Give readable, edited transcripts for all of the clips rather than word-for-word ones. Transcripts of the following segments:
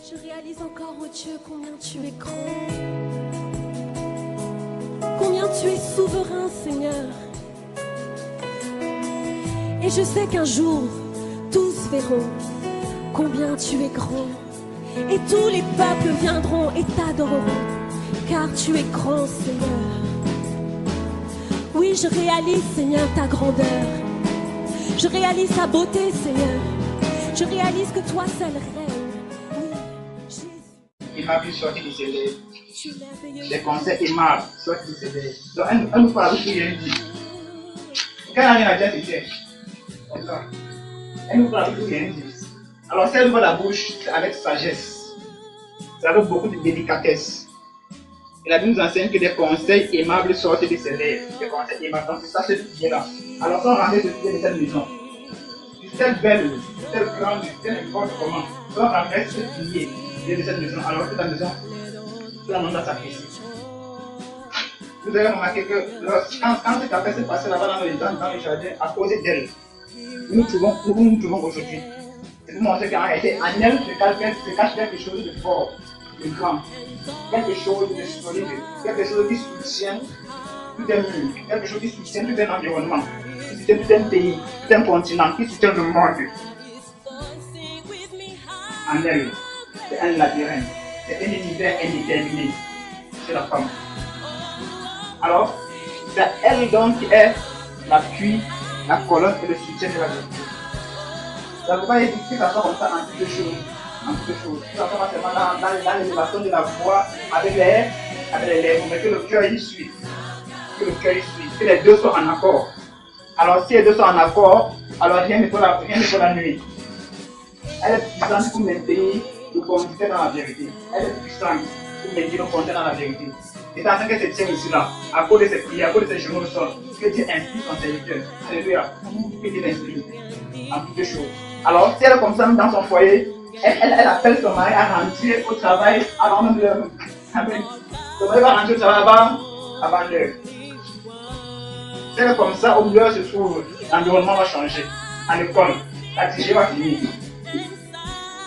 Je réalise encore, oh Dieu, combien tu es grand. Combien tu es souverain, Seigneur. Et je sais qu'un jour, tous verront combien tu es grand. Et tous les peuples viendront et t'adoreront, car tu es grand, Seigneur. Oui, je réalise, Seigneur, ta grandeur. Je réalise ta beauté, Seigneur. Je réalise que toi seul règne. Oui, Jésus. Il m'a vu sortir de ses lèvres. Tu es merveilleux. Des conseils aimables sortent de ses lèvres. Donc, elle nous parle aussi, elle dit. Quand elle a déjà été, elle nous parle aussi, elle dit. Alors, si elle ouvre la bouche, c'est avec sagesse. C'est avec beaucoup de délicatesse. Et la Bible nous enseigne que des conseils aimables sortent de ses lèvres. Des conseils aimables. Donc, c'est ça, cette fille-là. Alors, quand on rentre de cette maison, telle belle, telle grande, telle forte comment, quand on rentre cette fille de cette maison, alors que la maison, tout le monde a sacrifié. Vous avez remarqué que quand cette affaire s'est passée là-bas dans le jardin, à cause d'elle, nous trouvons aujourd'hui. C'est pour montrer qu'en réalité, en elle se cache quelque chose de fort, de grand, quelque chose de solide, quelque chose qui soutient tout un mur, quelque chose qui soutient tout un environnement, qui soutient tout un pays, tout un continent, qui soutient le monde. En elle, c'est un labyrinthe, c'est un univers indéterminé. C'est la femme. Alors, c'est elle donc qui est l'appui, la colonne et le soutien de la vérité. Ça ne peut pas être que ça soit comme ça en toutes choses. En toutes choses. Ça soit pas seulement dans l'élévation de la voix avec les lèvres, mais que le cœur y suit. Que le cœur y suit. Que les deux soient en accord. Alors, si les deux sont en accord, alors rien ne peut la nuire. Elle est puissante pour maintenir le conducteur dans la vérité. Elle est puissante pour maintenir le conducteur dans la vérité. C'est en train qu'elle se tient ici là, à cause de ses prières, à cause de ses genoux au sol, que Dieu inspire son serviteur. Alléluia. Que Dieu l'inspire en toutes choses. Alors, si elle est comme ça dans son foyer, elle appelle son mari à rentrer au travail avant même l'heure. Amen. Son mari va rentrer au travail avant l'heure. Si elle est comme ça, au milieu se trouve, l'environnement va changer. À l'école, la tigée va finir.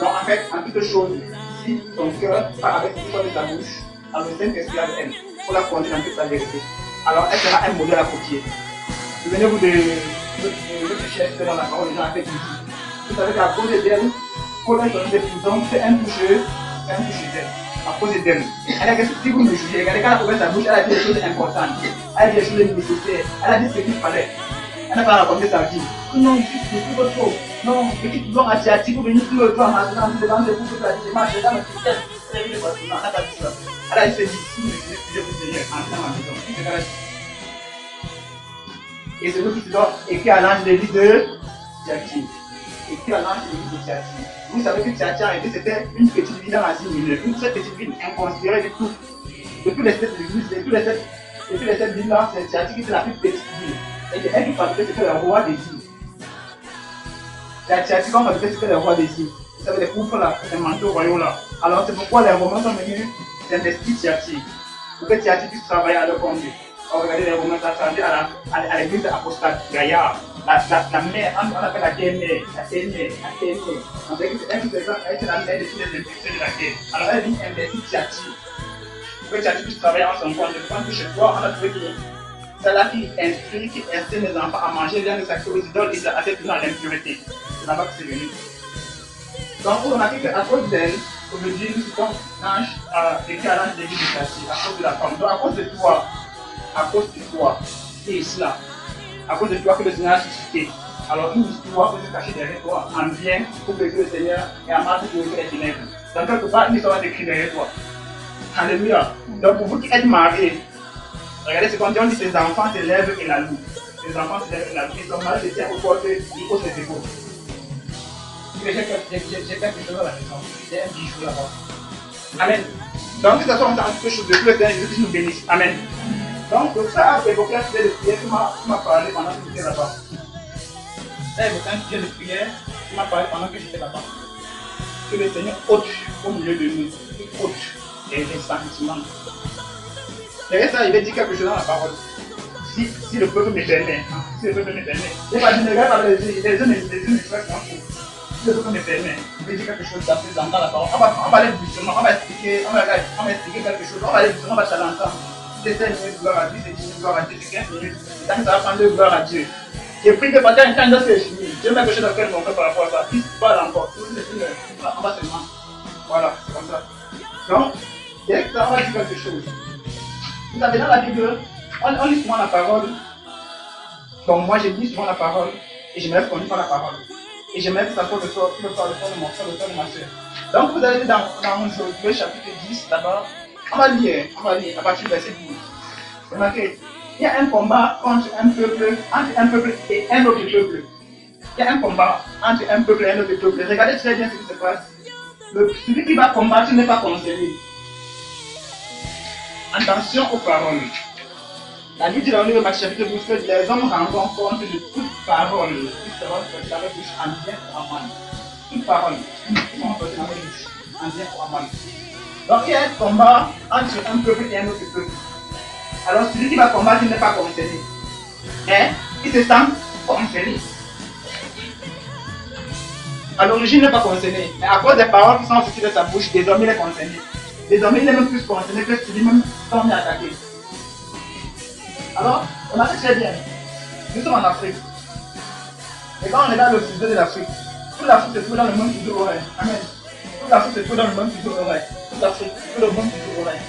Donc, en fait, en toutes choses, si son cœur part avec une chose de sa bouche, alors le Saint-Esprit avec elle, pour la conduire dans toute la vérité. Alors, elle sera un modèle à copier. Souvenez-vous de notre chef dans la parole de Jean avec Jésus. Vous savez qu'à cause d'elle, pour la journée de prison, c'est un toucheur d'elle. À cause d'elle. Elle a dit que si vous me jugez, regardez, quand elle a ouvert sa bouche, elle a dit des choses importantes. Elle a dit des choses nécessaires. Elle a dit ce qu'il fallait. Elle n'a pas raconté sa vie. Non, je suis trop. Non, petite blonde asiatique, vous venez tout le temps maintenant, vous demandez vous toute la vie, je marche dans le système. Elle n'a pas dit ça. Elle a dit ceci, si vous me jugez, vous Seigneur, entrez dans ma maison. Et c'est vous qui doit écrire à l'ange de vie de Thyatire. Écrire à l'ange de vie de Thyatire. Vous savez que Thyatire c'était une petite ville dans l'Asie mineure, une très petite ville inconsidérée du tout. Depuis les 7 villes-là, c'est Thyatire qui était la plus petite ville. Et elle qui fabriquait, c'était le roi des îles. Thyatire, comme on fabriquait, c'était le roi des îles. Vous savez, les couples là, les manteaux royaux là. Alors c'est pourquoi les Romains sont venus investir Thyatire. Pour que Thyatire puisse travailler à leur compte. Regardez les Romains, ça a servi à l'église apostate, Gaïa, la mère, on appelle la terre-mère, la terre-mère. On dit que c'est elle qui est la mère de tous les impulsions de la terre. Alors elle vient investir Thyatire. Pour que Thyatire puisse travailler en son compte. Je pense que chez toi, on a trouvé que c'est là qui instruit, qui incite les enfants à manger les de sacrés aux idoles et à cette dans l'impureté. C'est là-bas que c'est venu. Donc on a dit qu'à cause d'elle, aujourd'hui, nous sommes écrit à l'ange de vie de Thyatire, à cause de la femme. Donc à cause de toi, et cela, à cause de toi que le Seigneur a suscité. Alors nous, tu dois se cacher derrière toi en bien pour bénir le Seigneur et en mal pour bénir les ténèbres. Donc quelque part, une histoire écrite derrière toi. Alléluia. Donc pour vous qui êtes mariés, regardez ce qu'on dit, on dit tes enfants s'élèvent et la louent. Tes enfants s'élèvent et la louent. Ils sont mariés, ils tiennent au corps, ils posent les épaules. J'ai quelque chose à la maison. J'ai un bijou là-bas. Amen. Donc que ce soit en quelque chose de plus, le Seigneur Jésus nous bénisse. Amen. Donc, ça a évoqué un sujet de prière qui m'a parlé pendant que j'étais là-bas. Ça a évoqué un sujet de prière qui m'a parlé pendant que j'étais là-bas. Que le Seigneur ôte au milieu de nous, il ôte les sentiments. Derrière ça, il va dire quelque chose dans la parole. Si le peuple me permet, si le peuple me permet, il va dire, regarde les yeux ne font pas. Si le peuple me permet, je vais dire quelque chose d'après dans la parole. On va aller doucement, on va expliquer quelque chose, on va aller doucement, on va s'aller ensemble. C'est 5 minutes, gloire à Dieu, c'est 10 minutes, gloire à Dieu, c'est 15 minutes. C'est ça que ça va prendre gloire à Dieu. J'ai pris que pendant un temps, c'est fini. Dieu m'a quelque chose dans mon cœur par rapport à ça. Il se parle encore. On va seulement. Voilà, c'est comme ça. Donc, dès que ça, on va dire quelque chose. Vous savez, dans la Bible, on lit souvent la parole. Donc, moi, je lis souvent la parole. Et j'aimerais qu'on lit pas la parole. Et j'aimerais que ça soit le soir de mon frère, le soir de ma soeur. Donc, vous allez dans Josué chapitre 10, d'abord. On va lire à partir du verset 12. Remarquez, il y a un combat entre un peuple et un autre peuple. Il y a un combat entre un peuple et un autre peuple. Regardez très bien ce qui se passe. Celui qui va combattre n'est pas conseillé. Attention aux paroles. La Bible dit dans le Matthieu chapitre 12 que les hommes rendront compte de toute parole qui sera sortie dans leur bouche en bien ou en mal. Toute parole qui sera sortie dans leur bouche en bien ou en mal. Donc il y a un combat entre un peuple et un autre peuple. Alors celui qui va combattre n'est pas concerné. Mais il se sent concerné. À l'origine, il n'est pas concerné. Mais à cause des paroles qui sont sorties de sa bouche, désormais il est concerné. Désormais il est même plus concerné que celui-même qui est attaqué. Alors, on a fait très bien. Nous sommes en Afrique. Et quand on regarde le fuseau de l'Afrique, toute l'Afrique se trouve dans le même fuseau horaire. Amen. Toute l'Afrique se trouve dans le même fuseau horaire. Toute l'Afrique se trouve dans le même fuseau horaire.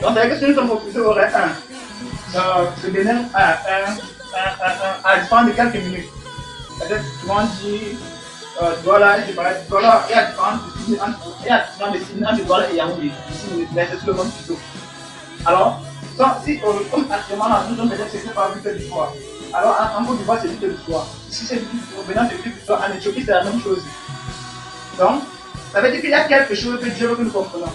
Donc, c'est-à-dire que si nous sommes au fuseau horaire 1, ce Bénin à différence de quelques minutes. C'est-à-dire que souvent on dit Douala et Douala, il y a différents signes entre Douala et Yaoundé. Mais c'est tout le même fuseau. Alors, si actuellement nous sommes peut-être c'est pas Victor du soir. Alors en Côte d'Ivoire c'est Victor du soir. Si c'est au Bénin c'est Victor du soir, en Éthiopie c'est la même chose. Donc, ça veut dire qu'il y a quelque chose que Dieu veut que nous comprenions.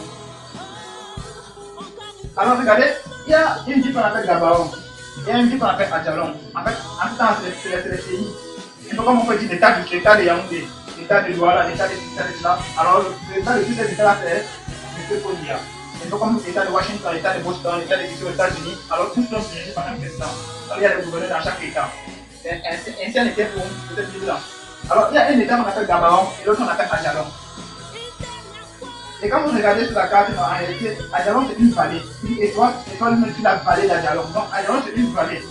Alors regardez, il y a une ville qu'on appelle Gabaon, il y a une ville qu'on appelle Adjalon. En fait, en tout temps c'est les pays. Et donc comme on peut dire l'état de Yaoundé, l'état de Douala, l'état de cela. Alors l'état de tous ces états là c'est M. Kodia. Et donc comme l'état de Washington, l'état de Boston, l'état des États-Unis, alors tous sont dirigés par un président. Alors il y a des gouverneurs dans chaque état. Ainsi un était pour cette ville-là. Alors il y a un état qu'on appelle Gabaon et l'autre qu'on appelle Adjalon. Et quand vous regardez sur la carte, en réalité, Adjalon c'est une vallée. Et toi même sur la vallée d'Adjalon. Donc Adjalon c'est une vallée.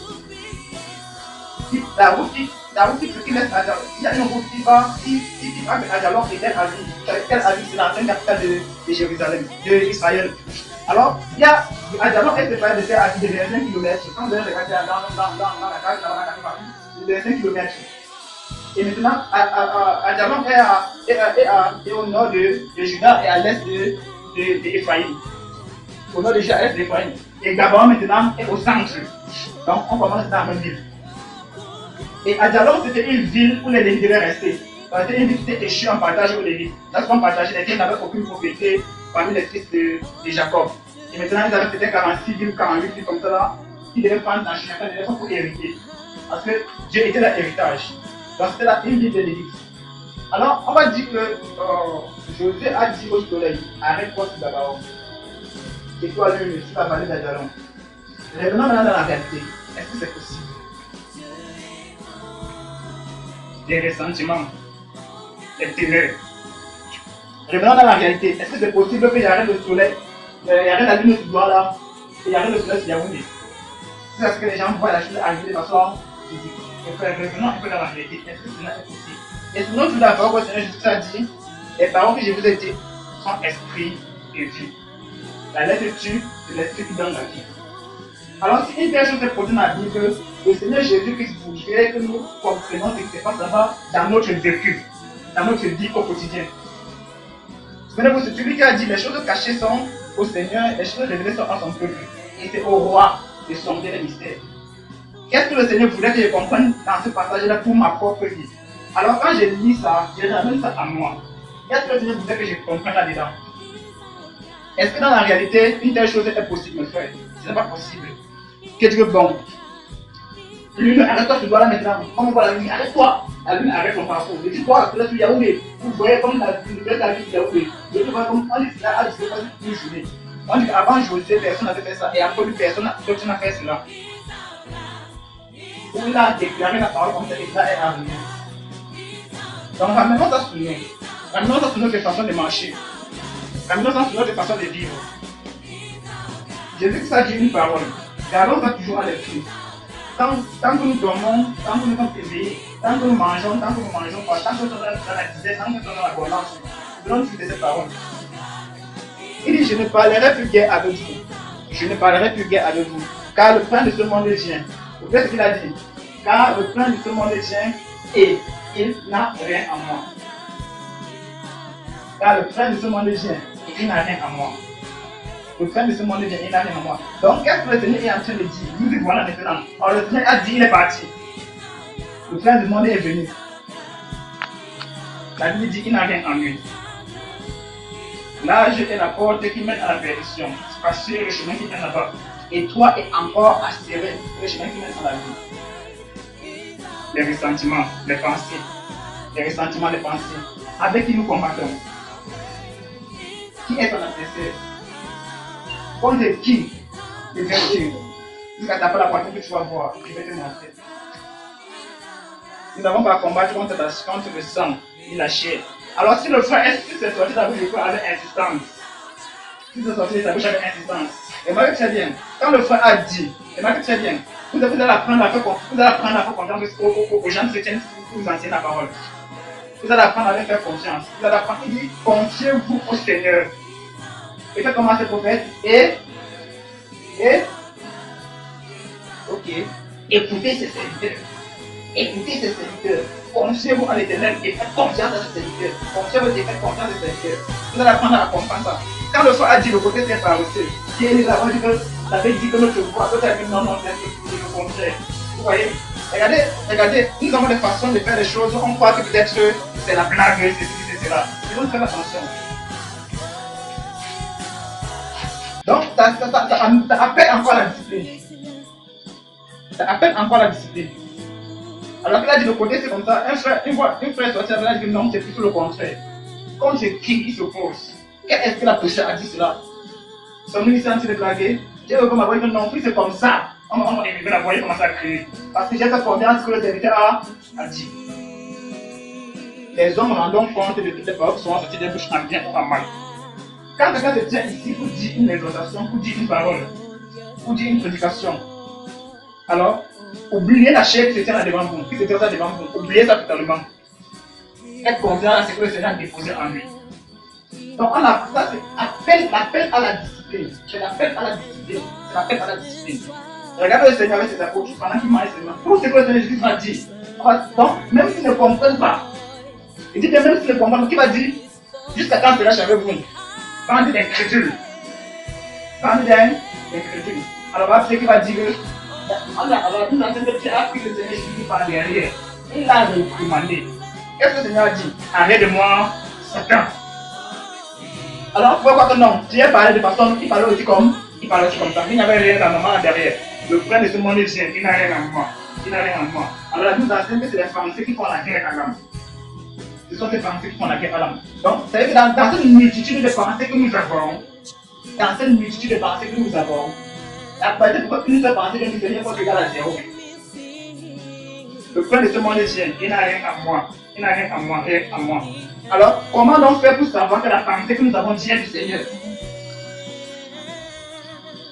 La route qui laisse Adjalon, il y a une route qui va entre Adjalon et Tel Aviv. Tel Aviv c'est l'ancienne capitale de Jérusalem, d'Israël. Alors, il y a Adjalon est séparé de Tel Aviv de 25 km. Quand vous allez regarder dans la carte, de 25 km. Et maintenant, Adjalon est au nord de Juda et à l'est d'Ephraïm. Au nord de Juda et à l'est d'Ephraïm. Et Gabaon maintenant est au centre. Donc, on commence dans la même ville. Et Adjalon, c'était une ville où les Lévites devaient rester. C'était une ville qui était échue en partage aux Lévites. Lorsqu'on partageait, les Lévites n'avaient aucune propriété parmi les fils de Jacob. Et maintenant, ils avaient peut-être 46 villes, 48 villes comme ça là, qui devaient prendre dans chacun des pour hériter. Parce que Dieu était leur héritage. Donc c'était la une ville de Lévites. Alors, on va dire que Josué a dit au soleil, arrête-toi sur Gabaon. Et toi, lune, sur la vallée d'Adjalon. Revenons maintenant dans la réalité. Est-ce que c'est possible? Des ressentiments, des terreurs. Revenons dans la réalité. Est-ce que c'est possible qu'il y ait le soleil, il y ait la lune sur Douala, et il y ait le soleil sur Yaoundé? C'est ce que les gens voient la chose arriver de façon physique. Revenons un peu dans la réalité. Est-ce que cela est possible? Et sinon, tout d'abord, le Seigneur Jésus a dit, les paroles que je vous ai dites sont esprit et vie. La lettre tue, c'est l'esprit qui donne la vie. Alors, si une telle chose est produite dans la Bible, le Seigneur Jésus-Christ voudrait que nous comprenions ce qui se passe là-bas dans notre vécu, dans notre vie au quotidien. Souvenez-vous, c'est celui qui a dit les choses cachées sont au Seigneur, les choses révélées sont à son peuple. Et c'est au roi de sonder les mystères. Qu'est-ce que le Seigneur voulait que je comprenne dans ce passage-là pour ma propre vie? Alors, quand je lis ça, je ramène ça à moi. Qu'est-ce que le Seigneur voulait que je comprenne là-dedans? Est-ce que dans la réalité, une telle chose est possible, mes frères? Ce n'est pas possible. Que Dieu est bon. Lune, arrête-toi, tu dois là maintenant. Comme on voit la lune, arrête-toi. La lune arrête son parcours. Et tu vois, là, tu Yaoundé. Vous voyez comme la lune, la vie de Yaoundé. Et tu vois comme on dit là, je ne sais pas une journée. On dit avant Josué, personne n'avait fait ça. Et après lui, personne n'a fait cela. Où il a déclaré la parole comme ça, et ça est arrivé. Donc, ramenons ça sur nous. Caminons sur notre façon de marcher. Caminons sur notre façon de vivre. Jésus ça dit une parole. Gardons ça toujours à l'esprit. Tant que nous dormons, tant que nous sommes éveillés, tant que nous mangeons, tant que nous ne mangeons pas, tant que nous sommes dans la disette, tant que nous sommes dans la balance, nous devons utiliser cette parole. Il dit, je ne parlerai plus guère avec vous. Je ne parlerai plus guère avec vous. Car le prince de ce monde vient. Vous voyez ce qu'il a dit? Car le prince de ce monde vient et il n'a rien en moi. Car le prince de ce monde vient et il n'a rien en moi. Le prince de ce monde vient et il n'a rien en moi. Donc, qu'est-ce que le Seigneur est en train de dire? Nous y voilà maintenant. Alors, le Seigneur a dit, il est parti. Le prince du monde est venu. La Bible dit, il n'a rien en lui. L'âge est la porte qui mène à la perdition. Passer le chemin qui mène là-bas. Et toi est encore à serrer le chemin qui mène à la vie. Les ressentiments, les pensées. Les ressentiments, les pensées. Avec qui nous combattons? Qui est ton adversaire? Contre qui? Les vertus. Jusqu'à taper la poitrine que tu vas voir. Je vais te montrer. Nous n'avons pas à combattre contre le sang ni la chair. Alors si le frère est sorti de la bouche du frère avec insistance, si c'est sorti de sa bouche avec insistance, remarquez très bien, quand le frère a dit, remarquez très bien, vous allez apprendre à faire confiance aux gens qui vous enseignent la parole. Vous allez apprendre à leur faire confiance. Vous allez apprendre, il dit, confiez-vous au Seigneur. Et faites comment ces prophètes ok, écoutez ses serviteurs. Écoutez ses serviteurs. Confiez-vous à l'Éternel et faites confiance à ses serviteurs. Confiez-vous et faites confiance à ses serviteurs. Vous allez apprendre à comprendre ça. Quand le frère a dit le côté c'est par aussi, qui est là, ça veut dire que notre voix, d'autres a dit non, c'est le contraire. Vous voyez? Regardez, nous avons des façons de faire les choses, on croit que peut-être c'est la blague, c'est ceci, c'est cela. Il faut faire attention. Donc, ça appelle encore la discipline. Ça appelle encore la discipline. Alors qu'il a dit le côté c'est comme ça, un frère sortir, il a dit que non, c'est plutôt le contraire. Quand je crie, il s'oppose. Qu'est-ce que la prêcheur a dit cela? Son ministère a dit de blaguer. J'ai vu comme ma voix que non, c'est comme ça. On va la voyer commencer à crier. Parce que j'ai fait confiance que le serviteur a dit. Les hommes rendent compte de toutes les paroles qui sont sorties des bouches en bien ou en mal. Quand quelqu'un se tient ici pour dire une exhortation, pour dire une parole, pour dire une prédication, alors, oubliez la chair qui se tient là devant vous, qui se tient là devant vous, oubliez ça totalement. Être confiant à ce que le Seigneur a déposé en lui. Donc, ça c'est l'appel à la discipline. C'est l'appel à la discipline. C'est l'appel à la discipline. Regardez le Seigneur avec ses apôtres pendant qu'il mange seulement. Tout ce que le Seigneur Jésus va dire. Donc, même s'ils ne comprennent pas, il dit que même s'ils ne comprennent pas, qui va dire jusqu'à quand cela avec vous? Bandit d'incrédule. Bandit d'incrédule. Alors, après, qui va dire alors, nous avons appris que le Seigneur Jésus par derrière. Il l'a réprimandé. Qu'est-ce que le Seigneur a dit? Arrête de moi, Satan. Alors, pourquoi que non? Tu as parlé de façon, il parlait aussi comme ça. Il n'y avait rien dans maman derrière. Le frère de ce monde vient, il n'a rien en moi. Il n'a rien en moi. Alors, la nous enseigne que c'est les pensées qui font la guerre à l'âme. Ce sont ces pensées qui font la guerre à l'âme. Donc, ça veut dire que dans cette multitude de pensées que nous avons, la partie pourquoi une seule pensée que nous faisons faut égal à zéro. Le frère de ce monde vient, il n'a rien à moi. Il n'a rien à moi, rien à moi. Alors, comment donc faire pour savoir que la pensée que nous avons vient du Seigneur?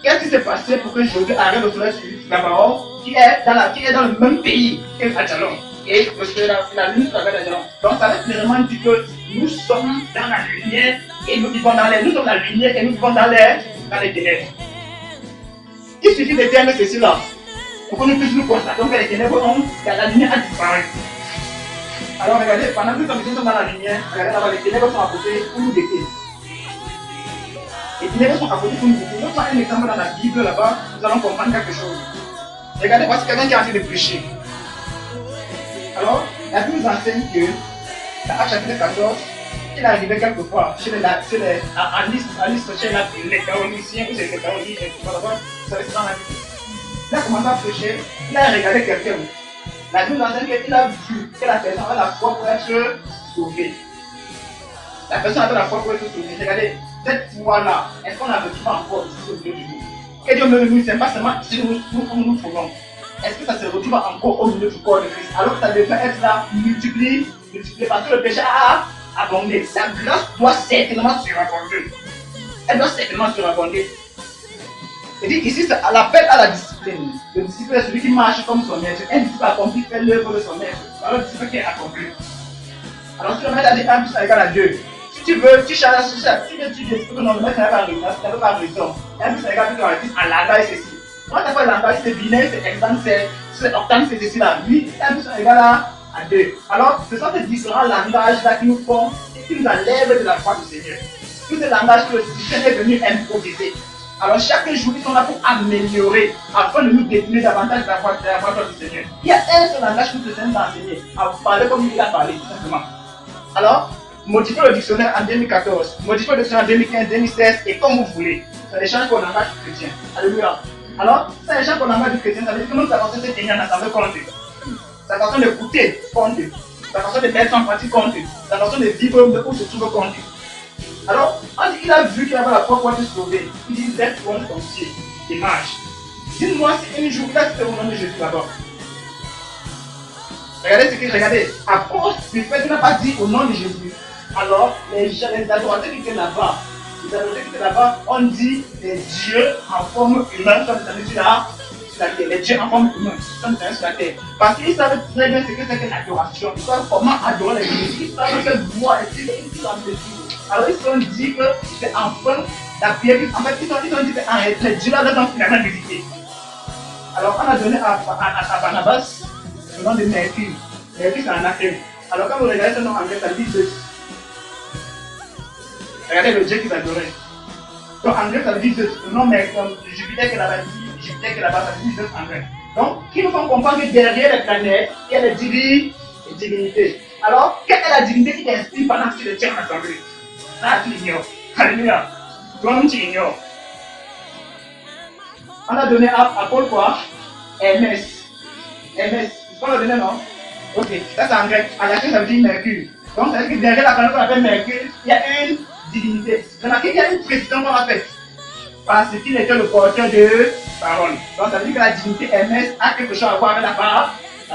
Qu'est-ce qui s'est passé pour que Josué arrête de faire sur la parole qui est dans le même pays que Adjalon? Et la lune traverse Adjalon. Donc, ça veut clairement dire que nous sommes dans la lumière et nous vivons dans les. Nous sommes la lumière et nous vivons dans les ténèbres. Il suffit de dire ceci là pour que nous puissions nous constater que les ténèbres la lumière a disparu. Alors regardez, pendant que nous sommes dans la lumière, regardez là-bas, les ténèbres sont à côté pour nous guetter. Les ténèbres sont à côté pour nous guetter. Nous prenons un exemple dans la Bible là-bas, nous allons comprendre quelque chose. Regardez, voici quelqu'un qui est en train de prêcher. Alors, la Bible nous enseigne que, dans Actes chapitre 14, il arrivait quelquefois chez les Théoliciens, ou c'est les Théoliciens, ça reste dans la Bible. Il a commencé à prêcher, il a regardé quelqu'un. La Bible nous enseigne qu'il a vu que la personne avait la foi pour être sauvée. La personne avait la foi pour être sauvée. Regardez, cette foi-là, est-ce qu'on la retrouve encore ici au milieu de nous? Et Dieu me dit, ce n'est pas seulement ici où nous trouvons. Est-ce que ça se retrouve encore au milieu du corps de Christ? Alors que ça devrait être là, multiplié, parce que le péché a abonder. La grâce doit certainement surabonder. Elle doit certainement surabonder. Et dit ici, c'est l'appel à la discipline. Le disciple est celui qui marche comme son maître. Un disciple accompli fait l'œuvre de son maître. Alors le disciple qui est accompli. Alors si le maître a dit 1 plus 1 égale à 2, si tu veux, tu changes, tu veux, tu dis que non, le maître n'a pas raison, tu n'as pas raison. 1 plus 1 égale à 10 en langage, c'est ceci. Quand tu as fait le langage, c'est binaire, c'est hexane, c'est octane, c'est ceci là. 8, 1 plus 1 égale à 2. Alors, ce sont ces différents langages-là qui nous font, qui nous enlèvent de la foi du Seigneur. Tous ces langages que le système est venu improviser. Alors chaque jour, ils sont là pour améliorer, afin de nous définir davantage de la voix du Seigneur. Il y a un seul langage que le Seigneur nous a enseigné, à parler comme il a parlé, tout simplement. Alors, modifiez le dictionnaire en 2014, modifiez le dictionnaire en 2015, 2016, et comme vous voulez. Ça échange pour le langage du chrétien. Alléluia. Alors, ça échange pour le langage du chrétien, ça veut dire que nous avons cette tenir en assemblée compte. Sa façon d'écouter compte. Sa façon de mettre en pratique compte. Sa façon de vivre où se trouve compte. Alors, quand il a vu qu'il avait la foi pour être sauvé, il dit, lève-toi de ton pied et marche. Dis-moi si un jour il a fait au nom de Jésus d'abord. Regardez ce qu'il regardez. À cause du fait qu'il n'a pas dit au nom de Jésus, alors les adorateurs qui étaient là-bas, on dit les dieux en forme humaine sont descendus sur la terre. Les dieux en forme humaine sont descendus sur la terre. Parce qu'ils savent très bien ce que c'est que l'adoration. Ils savent comment adorer les dieux. Ils savent quelle voix est-ce qu'ils ont besoin. Alors ils se sont dit que c'est enfin la prière. En fait, ils ont dit que les dieux là ont finalement visité. Alors on a donné à Barnabas le nom de Mercure. Mercure c'est un acteur. Alors quand vous regardez ce nom anglais, ça dit Zeus. Regardez le dieu qu'ils adoraient. Donc en grec ça dit Zeus. Le nom Mercure, Jupiter qui est là-bas, ça dit Zeus en grec. Donc, qui nous font comprendre que derrière les planètes, il y a les divinités. Alors, quelle est la divinité qui t'inspire pendant que tu le tiens en assemblée? Ah, tu l'ignores. Alléluia. Toi-même, tu l'ignores. On a donné à Paul quoi? Hermès. Hermès. C'est ce qu'on a donné, non? Ok. Ça, c'est en grec. En latin, ça veut dire Mercure. Donc, ça veut dire que derrière la planète qu'on appelle Mercure, il y a une divinité. Remarquez qu'il y a une précision qu'on a faite. Parce qu'il était le porteur de parole. Donc, ça veut dire que la divinité Hermès a quelque chose à voir avec la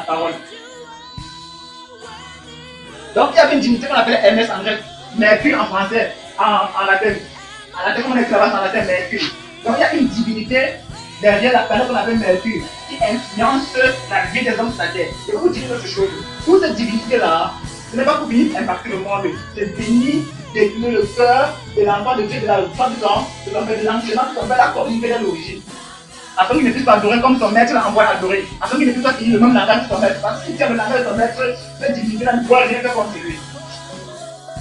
parole. Donc, il y avait une divinité qu'on appelait Hermès en grec. Mercure en français, en latin. En latin, comment on écrit là-bas en latin, Mercure. Donc il y a une divinité derrière la planète qu'on appelle Mercure qui influence la vie des hommes sur la terre. Et vous dire autre chose. Toute cette divinité-là, ce n'est pas pour venir impacter le monde, c'est venir détourner le cœur de l'enfant de Dieu, de la foi du temps, de l'enseignement qui s'appelle la communauté de l'origine. Afin qu'il ne puisse pas adorer comme son maître l'a envoyé adorer. Afin qu'il ne puisse pas finir le même langage que son maître. Parce que si tu as le langage de son maître, cette divinité-là ne pourra rien faire contre lui.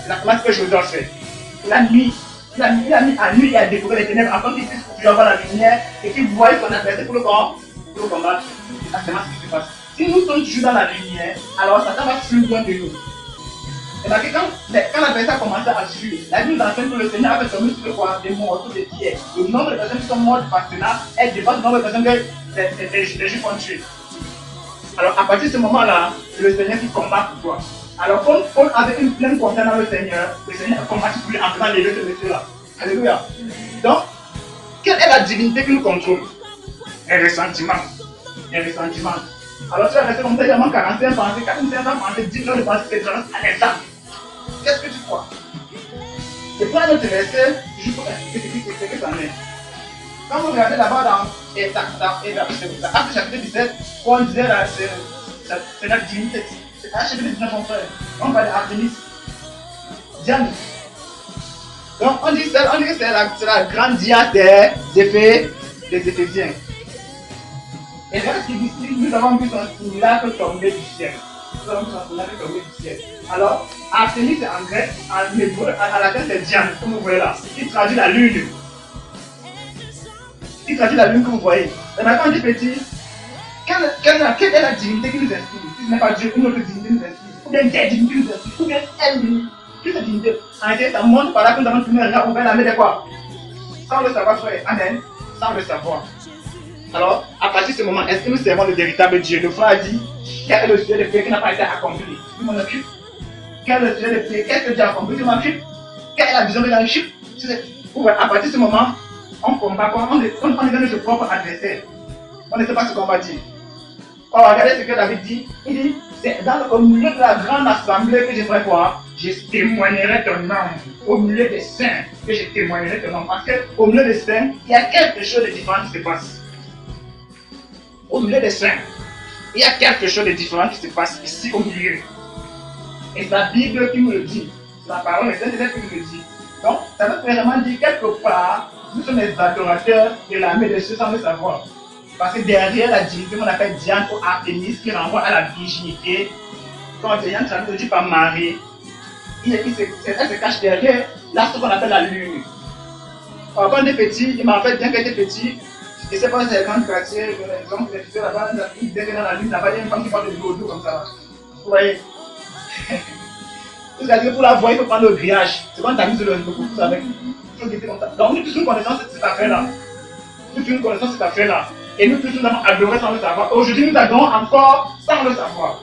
C'est la place que Joseph fait. La nuit, il a mis à nuit et à découvrir les ténèbres afin qu'il puisse toujours avoir la lumière et qu'il voie son adversaire pour le combattre. C'est exactement ce qui se passe. Si nous sommes toujours dans la lumière, alors Satan va suivre loin de nous. Et bien quand l'adversaire commence à suivre, la Bible nous enseigne que le Seigneur a fait tomber sur le quoi des morceaux de pierre. Le nombre de personnes qui sont mortes par cela est dépasse le nombre de personnes que les Juifs ont tuées. Alors à partir de ce moment-là, c'est le Seigneur qui combat pour toi. Alors comme Paul avait une pleine confiance dans le Seigneur a combattu pour lui en faisant lever ce monsieur-là. Alléluia. Donc, quelle est la divinité qui nous contrôle? Un ressentiment. Alors tu vas rester comme ça, il y a 45 pensées, 45 pensées, 10 ans de pensées, c'est à l'instant. Qu'est-ce que tu crois? Et pour un autre verset, je peux expliquer ce que ça est. Quand vous regardez là-bas dans Actes chapitre 17, on disait là, c'est la divinité. C'est un chapitre 19, mon frère. On parle d'Artémis. Diane. Donc on dit que c'est la grande diade des Éphésiens. Et là, ce qu'il dit, nous avons vu son miracle tomber du ciel. Alors, Artémis c'est en grec, en hébreu, en latin c'est Diane, comme vous voyez là. Il traduit la lune. Que vous voyez. Et maintenant, on dit petit, quelle est la divinité qui nous inspire? Si ce n'est pas Dieu, une autre divinité nous inspire. Ou bien des divinités nous inspirent. Ou bien elle, toute cette divinité. En réalité, ça montre par là que nous avons tourné là, ouvert la main de quoi? Sans le savoir, frère. Amen. Sans le savoir. Alors, à partir de ce moment, est-ce que nous servons le véritable Dieu? Le frère a dit, quel est le sujet de prière qui n'a pas été accompli? Je m'en occupe. Quel est le sujet de prière? Qu'est-ce que Dieu a accompli? Je m'en occupe. Quelle est la vision de la chute? À partir de ce moment, on combat, on est dans notre propre adversaire. On ne sait pas ce qu'on va dire. Oh, regardez ce que David dit. Il dit, c'est dans le milieu de la grande assemblée que je ferai quoi? je témoignerai ton nom au milieu des saints, que je témoignerai ton nom. Parce qu'au milieu des saints, il y a quelque chose de différent qui se passe. Au milieu des saints, il y a quelque chose de différent qui se passe ici au milieu. Et c'est la Bible qui nous le dit. C'est la parole de Saint-Esprit qui nous le dit. Donc, ça veut vraiment dire quelque part, nous sommes les adorateurs de l'armée des cieux sans le savoir. Parce que derrière la divinité, on appelle Diane ou Artémis, qui renvoie à la virginité. Quand Diane se dit par Marie, elle se cache derrière l'astre qu'on appelle la lune. Alors, quand on est petit, il m'a fait bien qu'elle était petit. Je ne sais pas si c'est grand quartier, par exemple, les filles là-bas, dès que dans la lune, là-bas, il y a une femme qui parle de l'eau comme ça. Vous voyez? C'est-à-dire pour la voir, il faut prendre le grillage. C'est quand tu as mis le beaucoup tout avec. Donc nous tous nous connaissons cette affaire-là. Nous tous nous connaissons cette affaire-là. Et nous tous nous avons adoré sans le savoir. Aujourd'hui, nous adorons encore sans le savoir.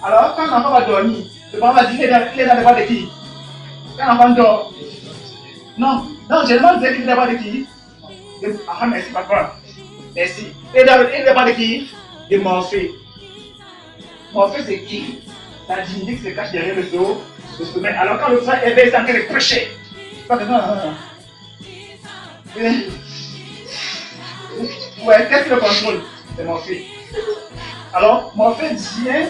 Alors, quand l'enfant va dormir, le parent va dire qu'il est dans les bras de qui? Quand l'enfant dort. Non, généralement, il est dans les bras de qui? Ah, merci papa. Merci. Il est dans les bras de qui? De Morphée. Morphée, c'est qui? La divinité qui se cache derrière le dos, le sommet. Alors quand le frère éveille, c'est en train de prêcher. Pas que non. Ouais, qu'est-ce qui le contrôle? C'est Morphée. Alors, Morphée vient,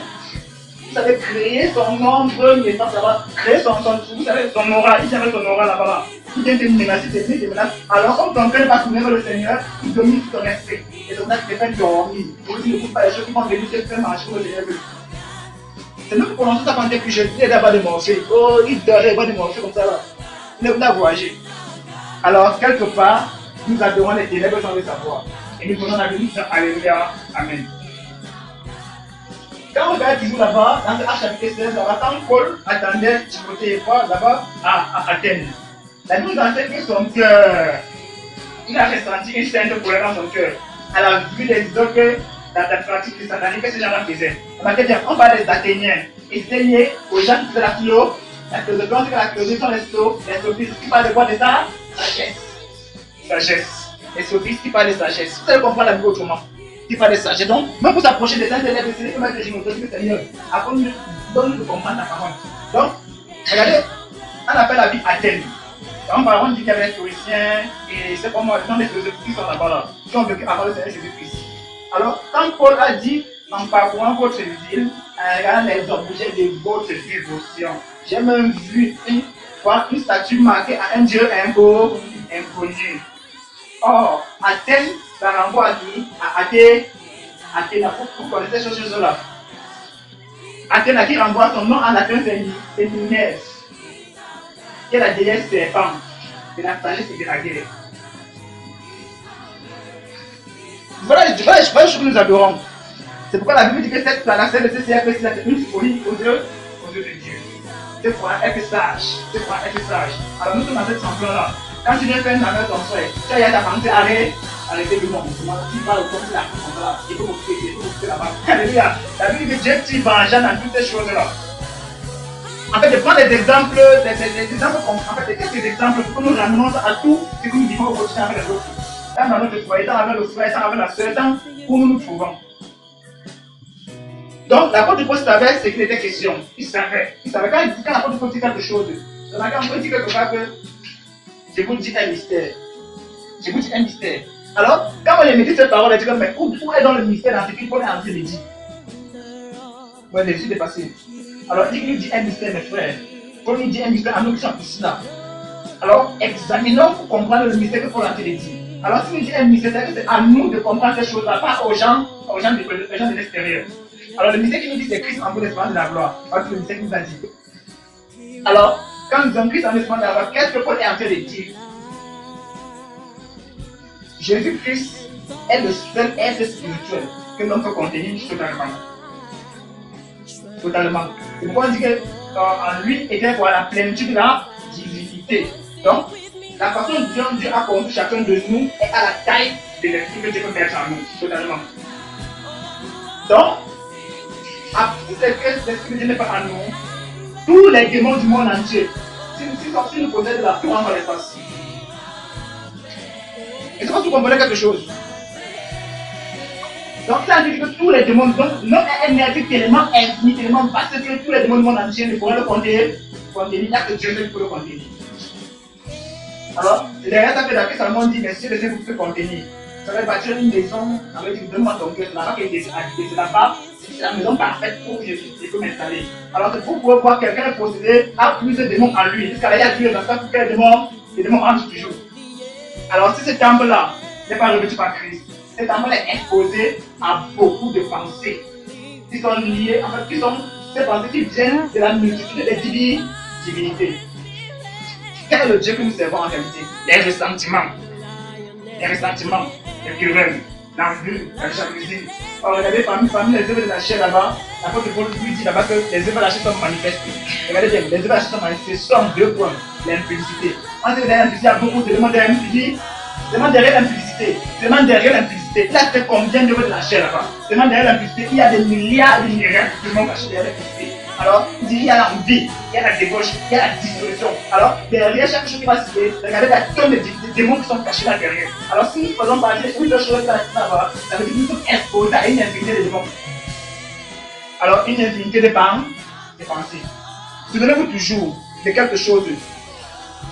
vous savez, créer son ombre, maintenant ça va créer vous savez, son aura, il vient avec son aura là-bas. Il vient te menacer, te menace. Alors, comme ton cœur va tourner vers le Seigneur, il domine ton esprit. Et donc, ça te fait dormir. Pour dire, ne coupe pas les choses qui vont venir te faire marcher pour le Seigneur. C'est nous qui prononçons ça quand on est plus jeune. Il est d'abord de Morphée. Oh, il dort, il va de Morphée comme ça là. Il a voyagé. Alors, quelque part, nous adorons les ténèbres sans le savoir. Et nous prenons la bénédiction. Alléluia. Amen. Quand on regarde toujours là-bas, dans le chapitre 16, là-bas, quand Paul attendait Timothée et Paul là-bas à Athènes, la Bible nous enseigne que son cœur, il a ressenti une sainte colère dans son cœur. À la vue des autres, dans la pratique satanique que ces gens-là faisaient. On parle des Athéniens. Et c'était lié aux gens qui faisaient la philo. La philosophie, on dit que la philosophie sont les sophistes qui parlent de quoi? De ça? Sagesse. Les sophistes qui parlent de sagesse. Vous allez comprendre la Bible autrement. Qui parlent de sagesse. Donc, même pour s'approcher des saints élèves, c'est comme que je me dis que Seigneur, après nous donne de comprendre la parole. Donc, regardez, on appelle la vie Athènes. On dit qu'il y avait les théoriciens et c'est comme moi, les philosophes qui sont là-bas là, qui ont vécu avant le Seigneur Jésus-Christ. Alors, quand Paul a dit, en parcourant votre ville, en regardant les objets de votre dévotion, j'ai même vu une statue marquée à un dieu inconnu. Or, Athènes, ça renvoie à qui? À Athéna. Vous connaissez ces choses-là. Athéna qui renvoie son nom en latin, c'est Minerve, qui est la déesse serpent, de la sagesse et de la guerre. Voilà les choses que nous adorons. C'est pourquoi la Bible dit que cette planète de ce siècle, c'est une folie aux yeux de Dieu. C'est pour être sage. Alors nous sommes dans cette chanson-là. Quand tu viens faire une affaire ton frère, tu as ta pensée, arrêtez le nom. Tu parles comme si la comme ça, il faut m'occuper là-bas. Alléluia. La Bible dit que Dieu tire vengeance dans toutes ces choses-là. En fait, de prendre des exemples, en fait, quelques exemples pour que nous ramenons à tout ce que nous vivons au quotidien avec les autres. Tant dans notre foyer, tant avec le frère, tant avec la soeur, tant où nous nous trouvons. Donc, l'apôtre Paul savait ce qu'il était question. Il savait quand l'apôtre Paul dit quelque chose. Quand on dit quelque part que je vous dis un mystère. Alors, quand on médite cette parole, on dit mais où est dans le mystère dans ce qu'il Paul est en train de dire? Ouais, les yeux dépassés. Alors, il nous dit un mystère, mes frères. Paul nous dit un mystère à nous qui sommes ici là. Alors, examinons pour comprendre le mystère que Paul a dit. Alors, si nous dit un mystère, c'est à nous de comprendre ces choses-là, pas aux gens de l'extérieur. Alors, le mystère qui nous dit c'est Christ en vous l'espérance de la gloire. Parce que le mystère qui nous a dit. Alors, quand nous avons Christ en l'espérance de la gloire, qu'est-ce que Paul est en train de dire? Jésus-Christ est le seul être spirituel que l'homme peut contenir totalement. C'est pourquoi on dit qu'en lui était pour la plénitude de la divinité. Donc, la façon dont Dieu a conçu chacun de nous est à la taille de l'esprit que Dieu peut mettre en nous, totalement. Donc, à toutes les pièces l'esprit de Dieu n'est pas en nous, tous les démons du monde entier, si nous possèdent de la tour dans l'espace. Et c'est quand vous comprenez quelque chose. Donc ça veut dire que tous les démons, donc l'homme est énergie tellement infini, tellement vaste que tous les démons du monde entier ne pourraient le contenir. Il n'y a que Dieu qui peut le contenir. Alors, c'est derrière ça que David Salomon dit, mais si le Seigneur peut contenir, ça va bâtir une maison avec une demande donc c'est là-bas qu'elle est habitée, c'est là-bas, c'est la maison parfaite pour que je peux m'installer. Alors c'est pour pouvoir voir quelqu'un posséder a plus de démons en lui, jusqu'à là il y a Dieu dans ça pour que les démons entrent toujours. Alors si ce temple-là n'est pas revêtu par Christ, ce temple est exposé à beaucoup de pensées qui sont liées, en fait, qui sont ces pensées qui viennent de la multitude des divinités. Quel est le Dieu que nous servons en réalité? Les ressentiments, les querelles, l'envie, la jalousie. Alors, regardez parmi les œuvres de la chair là-bas, l'apôtre Paul lui dit là-bas que les œuvres de la chair sont manifestées. Regardez bien, les œuvres de la chair sont manifestées, ce sont deux points. L'impudicité. Quand vous avez l'impudicité, il y a beaucoup de demandes d'impudicité. Seulement derrière l'impudicité, il a fait combien d'œuvres de la chair là-bas? Seulement derrière l'impudicité, il y a des milliards de myriades de démons cachés derrière l'impudicité. Alors, il dit, il y a l'envie, il y a la débauche, il y a la dissolution. Alors, derrière chaque chose qui va se faire, regardez la tonne de démons qui sont cachés là derrière. Alors, si nous faisons partie d'une autre chose là-bas, ça veut dire que nous sommes exposés à une infinité de démons. Alors, une infinité de pensées. Souvenez-vous toujours de quelque chose.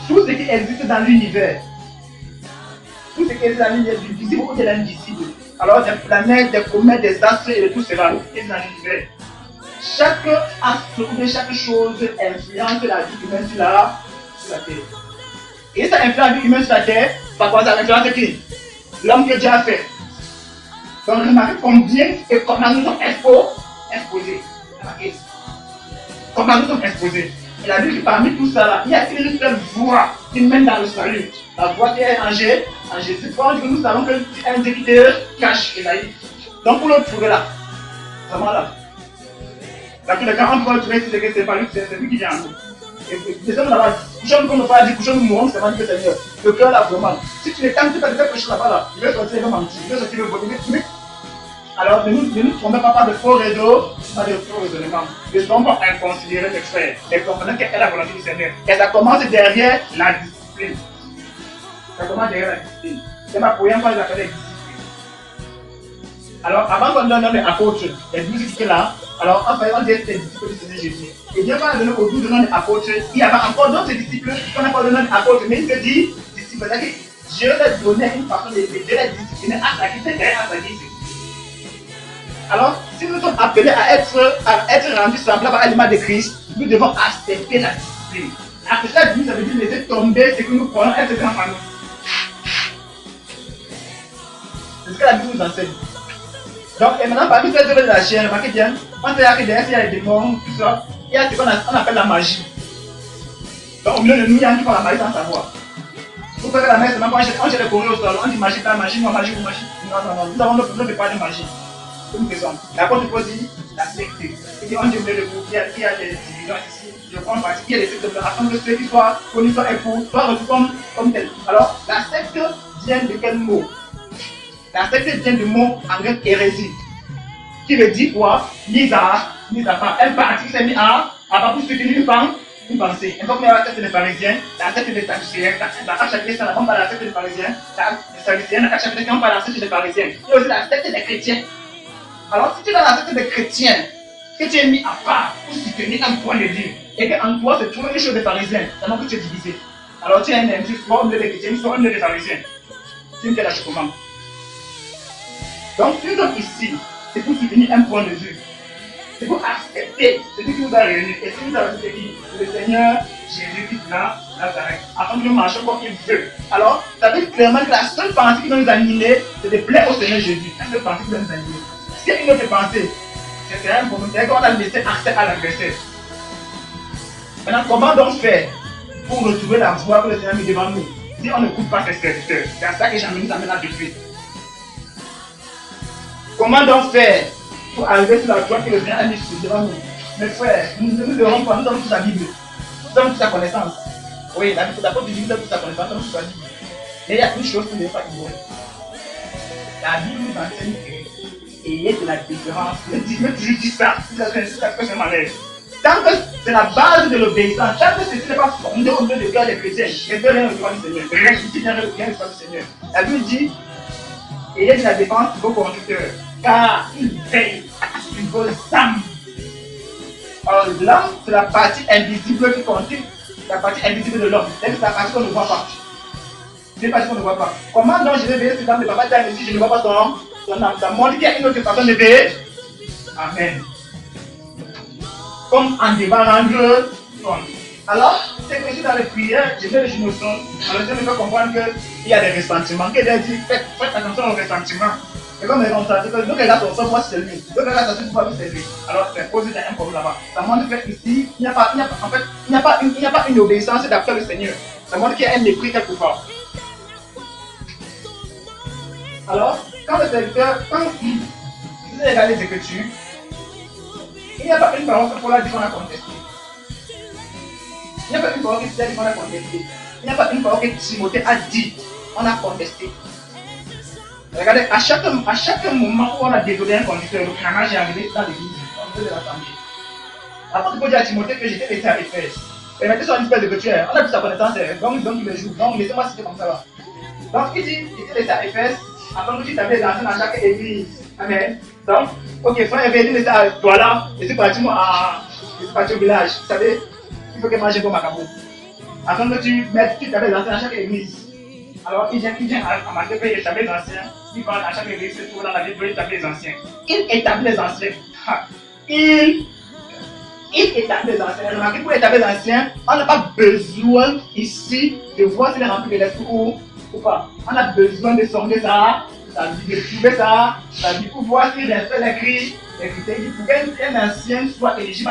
Tout ce qui existe dans l'univers, tout ce qui existe dans l'univers, du visible ou de l'invisible. Alors, des planètes, des comètes, des astres et de tout cela, qui est dans l'univers. Chaque astre ou chaque chose influence la vie humaine sur la terre. Et ça influence la vie humaine sur la terre, par quoi ça influence qui? L'homme que Dieu a fait. Donc remarquez combien et comment nous sommes exposés. Comment nous sommes exposés. Il a dit que parmi tout ça là, il y a une seule voie qui mène dans le salut. La voie qui est en Jésus. Quand nous savons que c'est un Dieu qui te cache Esaïe. Donc pour le trouver là, vraiment là. Dans tous les cas, on peut trouver si c'est pas lui, c'est lui qui vient en nous. Et les hommes là-bas, couchons comme on va dire, couchons nous mourons, c'est pas dit que Seigneur. Le cœur là, vraiment. Si tu ne tentes pas de faire quelque chose là-bas, là, il va sortir le mentir, il va sortir le voler. Alors, ne nous trompez pas par de faux réseaux, pas de faux raisonnements. Ne soyons pas inconsidérés de frères. Et comprenons quelle est la volonté du Seigneur. Et ça commence derrière la discipline. Ça commence derrière la discipline. C'est ma première fois que j'appelle les disciplines. Alors, avant qu'on donne les apôtres, les 12 qui étaient là, alors en fait, on dit que c'est les disciples du Seigneur Jésus. Et Dieu va donner au bout de nom des apôtres. Il y avait encore d'autres disciples qu'on n'a pas donné apôtres, mais il se dit disciples. C'est-à-dire que Dieu leur donnait une façon de Dieu les discipliner à sa guise, à sa guise. Alors, si nous sommes appelés à être rendus semblables à l'image de Christ, nous devons accepter la discipline. Accepter la discipline, ça veut dire laisser tomber ce que nous prenons être grand en nous. C'est ce que la Bible nous enseigne. Donc, et maintenant, parmi ces œuvres de la chair, remarquez bien, on sait que derrière, il y a les démons, tout ça, il y a ce qu'on appelle la magie. Donc, au milieu de nous, il y a un qui font la magie sans savoir. Vous faites la magie seulement quand on jette les courriers au sol, on dit magie, pas magie, moi, magie, ou magie. Non, nous avons notre problème de pas de magie. Nous faisons. L'apôtre Paul dit la secte. Il dit on dit au milieu de vous, il y a des divisions ici, je prends partie, il y a des sectes afin que ceux qui soient connus, soient époux, soient reçus comme tels. Alors, la secte vient de quel mot? La secte vient du mot en grec hérésie, qui veut dire quoi? Mise à part. Un parti qui s'est mis à part pour soutenir une pensée. Un peu comme la secte des pharisiens, la secte des sadducéens, la chapitre ça, on parle de la secte des pharisiens, les sadducéens, la chapitre on parle de la secte des pharisiens. Il y a aussi la secte des chrétiens. Alors, si tu es dans la secte des chrétiens, que tu es mis à part pour soutenir un point de vue, et qu'en toi se trouve une chose des pharisiens, c'est que tu es divisé. Alors, tu es un indice, soit un des chrétiens, soit un des pharisiens. Tu me fais l'achoppement. Donc, si nous sommes ici, c'est pour soutenir un point de vue. C'est pour accepter ce qui nous a réunis. Et si nous avons accepté qui? Le Seigneur Jésus-Christ Nazareth, afin que nous marchions comme il veut. Alors, ça veut dire clairement que la seule pensée qui doit nous animer, c'est de plaire au Seigneur Jésus. La seule pensée qui doit nous animer. S'il y a une autre pensée, c'est un problème. C'est qu'on a laissé accès à l'agresseur. Maintenant, comment donc faire pour retrouver la voie que le Seigneur met devant nous? Si on ne coupe pas ses serviteurs, c'est à ça que Jean nous amène à détruire. Comment donc faire pour arriver sur la voie que le Seigneur a mis devant nous? Mes frères, nous ne devons pas, nous avons toute la Bible, nous avons toute sa connaissance. Oui, la Bible, d'abord, nous avons toute sa connaissance, nous avons toute la Bible. Mais il y a une chose que nous ne devons pas ignorer. La Bible nous enseigne et il y a de la différence. Je toujours dis ça, c'est que c'est malaise. Tant que c'est la base de l'obéissance, tant que ceci n'est pas fondé au milieu du cœur des chrétiens, ne peut rien recevoir du Seigneur. Rien ici, rien recevoir du Seigneur. La Bible dit, et il y a de la défense de vos conducteurs. car il veille sur vos âmes. Alors l'âme, c'est la partie invisible qui contient, la partie invisible de l'homme. C'est la partie qu'on ne voit pas. C'est la partie qu'on ne voit pas. Comment donc je vais veiller sur l'âme de papa Diane si je ne vois pas son âme? Ça montre qu'il y a une autre façon de veiller. Amen. Comme en devant rendre compte. Alors, c'est que je suis dans les prières, je fais le genoux. Alors, je me fais comprendre qu'il y a des ressentiments. Qu'il a dit, faites attention aux ressentiments. Et comme les gens savent, donc les gars sont moi c'est lui. Donc les gars sont moi c'est lui. Alors, c'est posé un problème là-bas. Ça montre qu'ici, il n'y a pas une obéissance d'après le Seigneur. Ça montre qu'il y a un mépris quelque part. Alors, quand le serviteur, quand vous regardez les Écritures, il n'y a pas une parole pour la dire qu'on a contesté. Il n'y a pas une parole qui dit qu'on a contesté. Il n'y a pas une parole que Timothée a dit on a contesté. Regardez, à chaque moment où on a désolé un conducteur, le cranage est arrivé dans l'église, on de l'assemblée. Après, tu peux dire à Timothée que j'étais resté à Éphèse. Et maintenant, sur une espèce de couture, on a vu sa connaissance, donc il me joue. Donc, laissez-moi citer comme ça là. Donc, il dit, il était resté à Éphèse, après que tu t'avais lancé dans chaque église. Amen. Donc, ok, frère, il dit, à toi là, je suis parti au village. Vous savez, il faut que manger pour Macabo. Afin que tu t'avais lancé dans chaque église. Alors, il vient à ma tête, il établit les anciens. Il va dans chaque église, il se trouve dans la Bible, il établit les anciens. Il établit les anciens. Il établit les anciens. Remarquez, pour établir les anciens, on n'a pas besoin ici de voir s'il est rempli de l'esprit ou pas. On a besoin de sonder ça, de trouver ça, pour voir s'il respecte les critères. Pour qu'un ancien soit éligible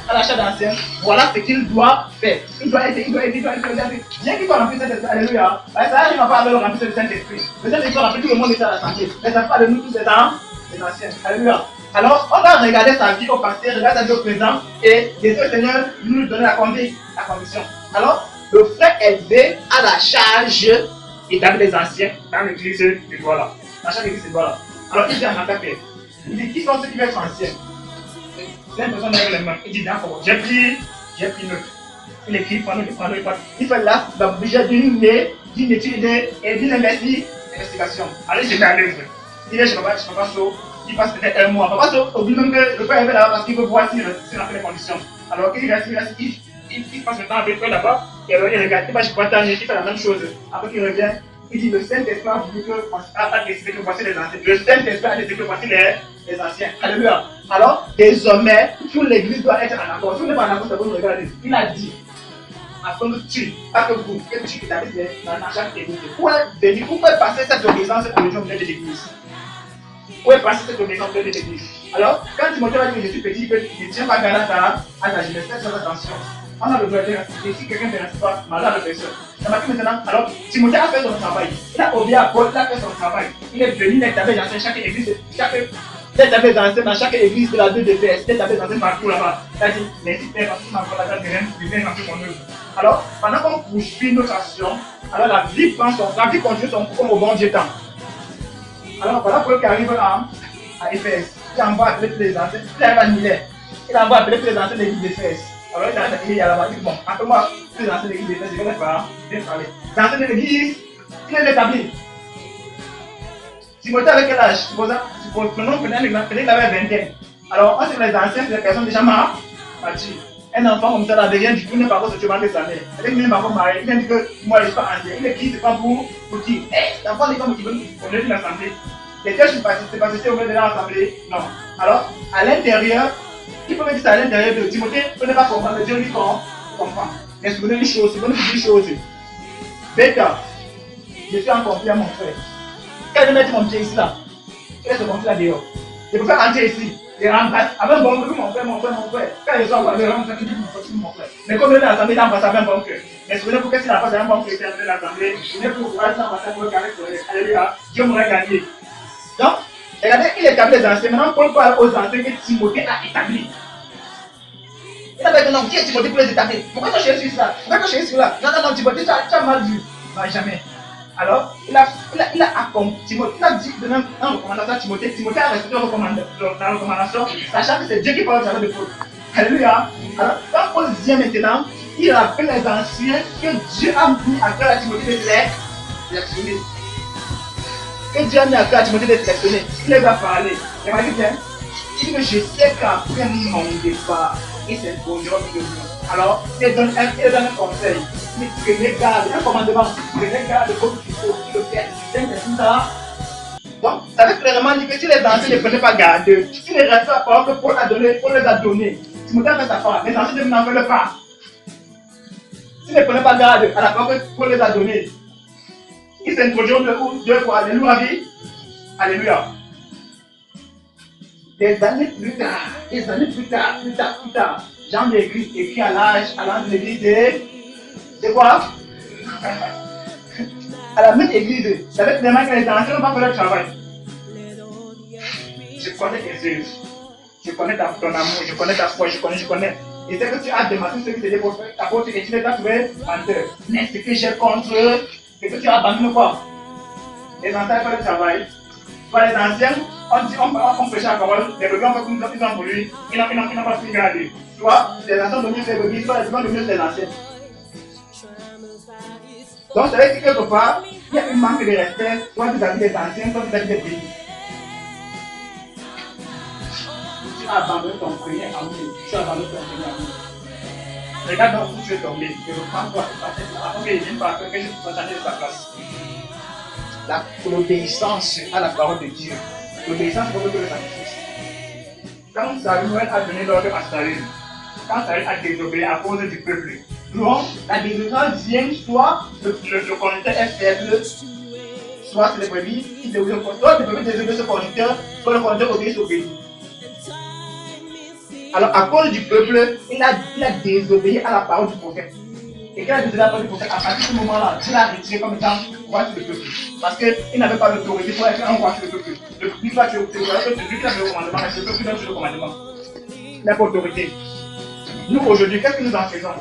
à l'achat d'ancien, voilà ce qu'il doit faire. Il doit être, bien qu'il soit rempli de Saint-Esprit, alléluia. Ça arrive pas à le remplir de Saint-Esprit. Le Saint-Esprit remplit tout le monde est à la santé. Mais ça parle de nous tous les anciens, alléluia. Alors, on va regarder sa vie au passé, regarder sa vie au présent, et laisser le Seigneur nous donner la conviction. Alors, le frère élevé à la charge d'établir les anciens dans l'église de Douala. Dans chaque église de Douala. Alors, il dit en attaque. Il dit, qui sont ceux qui veulent être anciens? C'est une personne avec les mains. Il dit, d'accord, j'ai pris note. Il écrit, prends note. Il fait là, l'objet d'une étude et d'une investigation. Alors, il se met à l'œuvre. Il dit, je ne peux pas sauter. Il passe peut-être un mois. Papa sauter, oublie même que le père est là parce qu'il veut voir s'il a fait les conditions. Alors, il reste, il passe le temps avec eux là-bas. Et alors, il regarde, il va chez Pointagne, il fait la même chose. Après qu'il revient, il dit, le Saint-Esprit a décidé que voici les anciens. Le Saint-Esprit a décidé que voici les anciens. Alléluia. Alors, désormais, toute l'église doit être en accord. Si vous n'êtes pas en accord, c'est vous regardez. Il a dit, afin que tu, pas que vous, que tu établisses dans chaque église. Vous pouvez passer cette obéissance au milieu de l'église. Vous pouvez passer cette obéissance au milieu de l'église. Alors, quand Timothée va dire que je suis petit, il ne tient pas garde à ta jeunesse, faites attention. On a le droit de dire, si quelqu'un ne reste pas, malade de personne. Maintenant, alors, Timothée a fait son travail. Il a obéi à Paul, il a fait son travail. Il est venu, il a établi dans chaque église, dans chaque église de la 2 de PS, il est établi dans un parcours là-bas. Il a dit, merci Père, parce que ma foi, la terrain, je viens rentrer mon œuvre. Alors, pendant qu'on poursuit notre action, alors la vie continue son cours comme au bon Dieu temps. Alors, voilà Paul qui arrive à Éphèse. Il envoie appeler tous les anciens. Il arrive à Milet. Il envoie appeler tous les anciens de l'église d'Éphèse. Alors, il arrive à l'église là-bas. Il dit, bon, appelle-moi tous les anciens de l'église d'Éphèse. Je vais les parler. Les anciens de l'église, il est établi. Timothée avec quel âge? Prenons un exemple. Il avait 20 ans. Alors, on sait que les anciens, c'est des personnes déjà matures. Un enfant comme ça, là, devient du coup, n'est pas pour se tuer de sa mère. Il n'est pas pour marier. Il dit que moi, je ne suis pas ancien. Il est qui? C'est pas pour qui? L'enfant n'est pas motivé. On est dans l'assemblée. Les tâches, c'est pas cessé au milieu de l'assemblée. Non. Alors, à l'intérieur, il faut mettre ça à l'intérieur de Timothée. Vous ne pas comprendre. Dieu lui comprend. Mais si vous voulez une chose, si vous voulez une chose. Bêta, je suis en conflit à mon frère. Quand je vais mettre mon pied ici là, je laisse mon pied là dehors. Je peux faire entrer ici. Et remplace. Avec mon frère. Quand je suis en conflit, je mon frère. Mais comme il est dans l'assemblée, il a un bon cœur. Mais si vous voulez pour que si la face d'un bon cœur, il est dans l'assemblée, vous n'êtes pour voir ça, pour le carré. Alléluia. Dieu m'aurait gagné. Donc, regardez, il établit les anciens. Maintenant, Paul parle aux anciens que Timothée a établi. Il a dit non, qui est Timothée pour les établir? Pourquoi tu cherches ça? Pourquoi tu cherches là? Non, Timothée, tu as mal vu. Non, jamais. Alors, il a dit dans recommandation à Timothée. Timothée a respecté la recommandation, sachant que c'est Dieu qui parle au travers de Paul. Alléluia. Alors, quand Paul vient maintenant, il rappelle les anciens que Dieu a mis à cœur à Timothée de les actionner. que Dieu a mis à cœur à Timothée de sélectionner, il les a parlé. Regardez bien. Il dit que je sais qu'après mon départ, il s'introduira plus de nous. Alors, il donne un conseil. Il dit prenez garde, un commandement. Prenez garde comme tu faut, tu le fais, tu sais, tout ça. Donc, ça veut clairement dire que si les anciens ne prenaient pas garde, si les restes à la parole que Paul les a donnés, Timothée a fait sa part, les anciens n'en veulent pas. S'ils ne prenaient pas garde à la parole que Paul les a donnée, ils s'introduiront deux fois. Alléluia. Alléluia. Des années plus tard, Jean de l'Église écrit à l'âge de l'Église de quoi? À la même Église, ça veut dire que les anciens n'ont pas fait leur travail. Je connais tes œuvres, je connais ton amour, je connais ta foi, je connais. Et c'est que tu as démasqué ce qui t'était pour faire, apôtre, et tu les as trouvés menteur. Mais ce que j'ai contre eux, c'est que tu as abandonné quoi? Les anciens font le travail. Pour les anciens, on prêchait la parole, les brebis ont fait comme ils ont voulu, ils n'ont pas pu garder. Soit les anciens dominent les brebis, soit les brebis dominent les anciens. Donc ça veut dire que quelque part, il y a un manque de respect, soit vis-à-vis des anciens, soit vis-à-vis des brebis. Tu as abandonné ton premier amour, Regarde donc où tu es tombé, et reprends-toi, avant que je vienne par que je sois changé de sa place. L'obéissance à la parole de Dieu. L'obéissance pour le sacrifice. Quand Samuel a donné l'ordre à Saül, quand Saül a désobéi à cause du peuple, donc la désobéissance vient soit le conducteur est faible, soit c'est les brebis qui désobéissent, soit les brebis désobéissent au conducteur, soit le conducteur obéit au pays. Alors à cause du peuple, il a désobéi à la parole du prophète. Et quand il a désobéi à la parole du prophète, à partir de ce moment-là, Dieu l'a retiré comme étant roi sur le peuple. Parce qu'il n'avait pas l'autorité pour être un roi sur le peuple. Le public va tuer le peuple, c'est lui qui a le commandement, mais c'est le peuple qui donne le commandement. Il n'a pas l'autorité. Nous aujourd'hui, qu'est-ce que nous en faisons?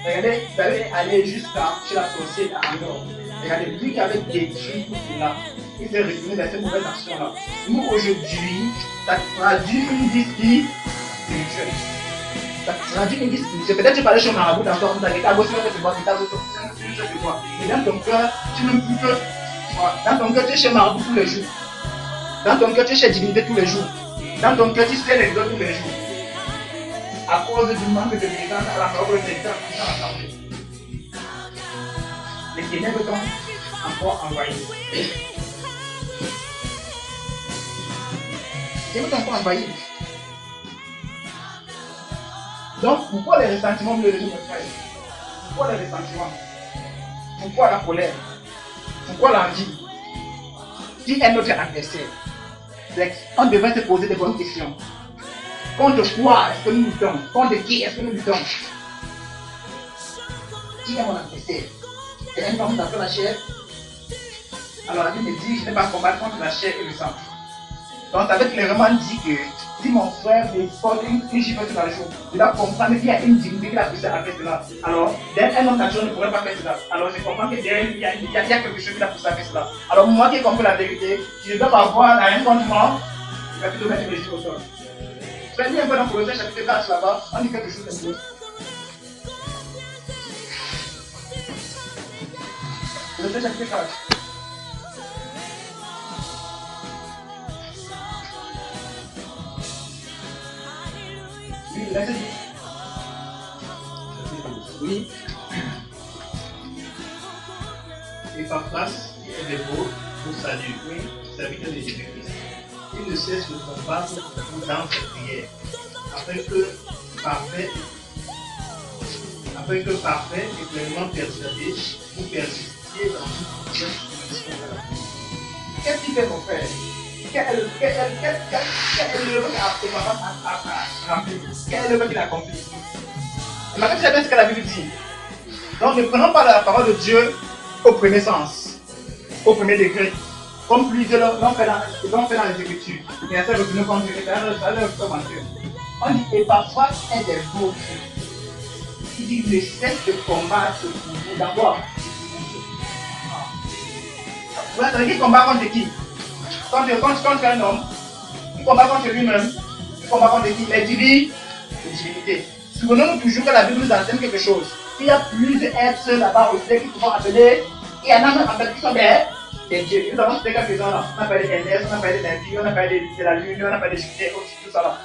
Regardez, vous allez aller jusqu'à chez la sorcière à Andorre. Regardez, lui qui avait détruit tout cela, il s'est retourné vers cette mauvaise action-là. Nous aujourd'hui, ça traduit une vie spirituelle. Ça traduit une vie spirituelle. Peut-être que tu parlais chez un marabout dans ton cœur, tu as gauche, tu as droite, tu as gauche, mais dans ton cœur, tu n'aimes plus que. Dans ton cœur, tu es chez marabout tous les jours. Dans ton cœur, tu es chez divinité tous les jours. Dans ton cœur, tu sais les autres tous les jours. À cause du manque de l'obéissance à la parole de Dieu, les ténèbres sont encore envahis. Les ténèbres sont encore envahis. Donc, pourquoi les ressentiments me le frère? Pourquoi les ressentiments? Pourquoi la colère? Pourquoi l'envie? Qui est notre adversaire? On devrait se poser de bonnes questions. Contre quoi est-ce que nous luttons? Contre qui est-ce que nous luttons? Qui est mon adversaire? C'est un homme dans la chair. Alors la Bible me dit, je n'ai pas combattre contre la chair et le sang. Donc ça veut clairement dire que si mon frère me porte une gifle sur la joue, je dois comprendre qu'il y a une dignité qui l'a poussé à faire cela. Alors, un homme naturel ne pourrait pas faire cela. Alors je comprends que derrière il y a quelque chose qui l'a poussé à faire cela. Alors moi qui ai compris la vérité, je ne dois pas avoir la haine contre moi, je vais plutôt mettre mes gifles au sol. Tu vas lire un peu dans Colossiens chapitre 4 là-bas, on dit quelque chose comme ça. Colossiens chapitre 4. Oui, verset 10. Oui. Et par place, qui est des vôtres, vous salue. Oui. Serviteur de Jésus-Christ. Il ne cesse de combattre dans ses prières, afin que parfait et pleinement persuadé, vous persistiez dans toute soumission. Qu'est-ce qu'il fait mon frère? Quelle œuvre qu'il a accompli? Maintenant, tu sais bien ce que la Bible dit. Donc, ne prenons pas la parole de Dieu au premier sens, au premier degré. Comme plusieurs l'ont fait dans les Écritures. Et à ça, je ne comprends pas. On dit, et parfois, un des vôtres qui dit, ne cesse de combattre pour vous. D'abord, vous savez qui combat contre qui? Quand un homme, il combat contre lui-même, il combat contre qui? Les divinités. Souvenons-nous toujours que la Bible nous enseigne quelque chose. Il y a plusieurs êtres là-bas aussi qui sont appelés Il y en a même en fait qui sont des dieux. Nous avons cité quelques-uns là. On a parlé d'Ernest, on a parlé de l'infini, on a parlé de la lune, on a parlé de Jupiter, tout ça là.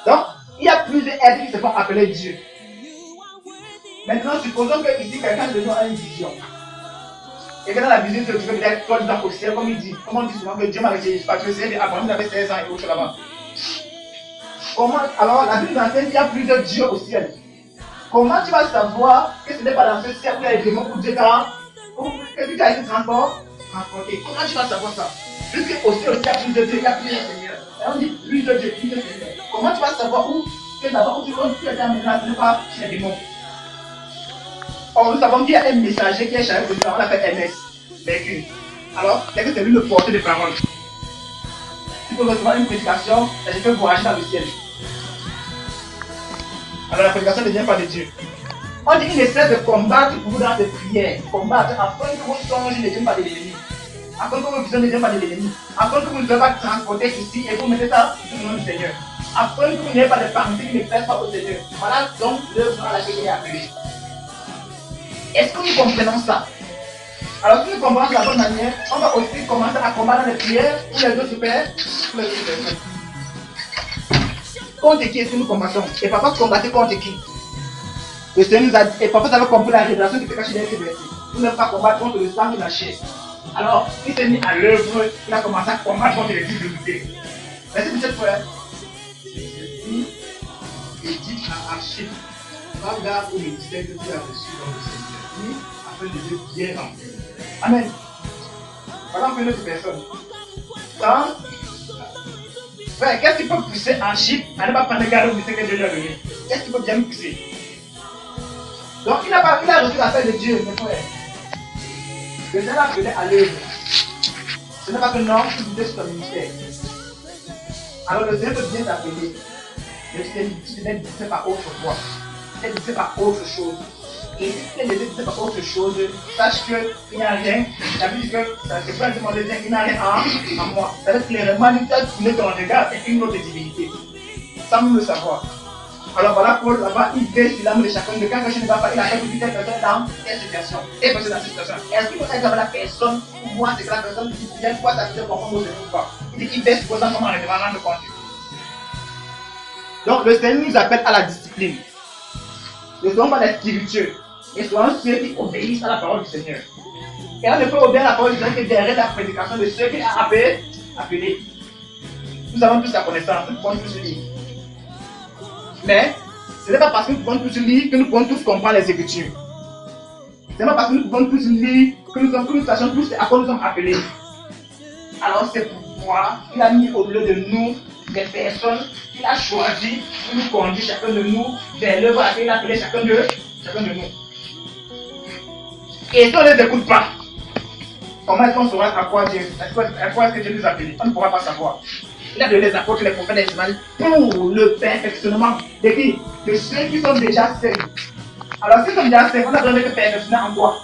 Donc, il y a plusieurs êtres qui se font appeler dieux. Maintenant, supposons que ici quelqu'un de nous a une vision. Et que dans la vision, tu veux peut-être toi dans au ciel, comme il dit. Comme on dit souvent que Dieu m'a retiré, parce que le ciel Abraham avait 16 ans et autres là-bas. Comment, alors, la Bible nous enseigne qu'il y a plusieurs dieux au ciel. Comment tu vas savoir que ce n'est pas dans ce ciel où il y a des démons pour Dieu que tu as été transporté? Comment tu vas savoir ça? Puisqu'au ciel aussi il y a plusieurs dieux, il y a plusieurs seigneurs. Et on dit plusieurs dieux, plusieurs seigneurs. Comment tu vas savoir où que d'abord où tu es amené, ce n'est pas chez les démons? Or, nous savons qu'il y a un messager qui est chargé de ça, on l'appelle MS, Mercure. Alors, dès que c'est lui le porteur de parole, tu peux recevoir une prédication et je peux voyager dans le ciel. Alors, la prédication ne vient pas de Dieu. On dit qu'il essaie de combattre pour vous dans des prières, combattre afin que vos songes ne viennent pas de l'ennemi, afin que vos visions ne viennent pas de l'ennemi, afin que vous ne soyez pas transportés ici et vous mettez ça sous le nom du Seigneur, afin que vous n'ayez pas de pensées qui ne plaisent pas au Seigneur. Voilà donc l'œuvre à laquelle il est appelé. Est-ce que nous comprenons ça? Alors, si nous comprenons de la bonne manière, on va aussi commencer à combattre les prières où les autres se perdent, où les autres se perdent. Contre qui est-ce que nous combattons? Et papa combattait contre qui? Le Seigneur nous a dit, et papa avait compris la révélation qui se cache dans ces versets. Nous n'avons pas combattre contre le sang de la chair. Alors, il s'est mis à l'œuvre, il a commencé à combattre contre les difficultés. Verset 17 frère. Et dit à Archip, prends garde au ministère que tu as reçu dans le Seigneur, afin de Dieu bien rempli. Amen. Voilà un peu notre personne. Donc, frère, qu'est-ce qui peut pousser Archip à ne pas prendre garde au ministère que Dieu lui a donné? Qu'est-ce qui peut bien me pousser? Donc, il a reçu l'affaire de Dieu, mes frères. Le Seigneur l'a appelé à l'œuvre. Ce n'est pas que non, tu disais sur ton ministère. Alors, le Seigneur peut bien t'appeler. Mais tu n'es dit par autre voie. Tu n'es dit par autre chose. Et si tu n'es dit par autre chose, sache qu'il n'y a rien. La Bible dit que c'est pas demander il n'y a rien en moi. Ça veut dire clairement, tu as tourné ton regard et une autre divinité. Sans nous le savoir. Alors voilà, Paul là-bas, il baisse l'âme de chacun de quand je ne vais pas, il a fait toute telle personne dans telle situation. Et parce que dans cette situation, est-ce qu'il faut être la personne pour moi, c'est que la personne qui vient quoi ça se conforme au Seigneur ou pas? Il dit qu'il baisse posant comment en demandant de compte. Donc le Seigneur nous appelle à la discipline. Ne soyons pas des spiritueux, mais soyons ceux qui obéissent à la parole du Seigneur. Et on ne peut obéir à la parole du Seigneur que derrière la prédication de ceux qu'il a appelés. Nous avons tous la connaissance, nous pouvons tous lire. Mais ce n'est pas parce que nous pouvons tous lire que nous pouvons tous comprendre les Écritures. Ce n'est pas parce que nous pouvons tous lire que nous sachons tous à quoi nous sommes appelés. Alors c'est pourquoi il a mis au milieu de nous des personnes qu'il a choisies pour nous conduire chacun de nous vers l'œuvre à laquelle il a appelé chacun de nous. Et si on ne les écoute pas, comment est-ce qu'on saura à quoi est-ce que Dieu nous a appelés? On ne pourra pas savoir. Il a donné les apôtres, les prophètes, les évangiles pour le perfectionnement de qui? De ceux qui sont déjà saints. Alors, s'ils sont déjà saints, on a besoin de perfectionner en quoi?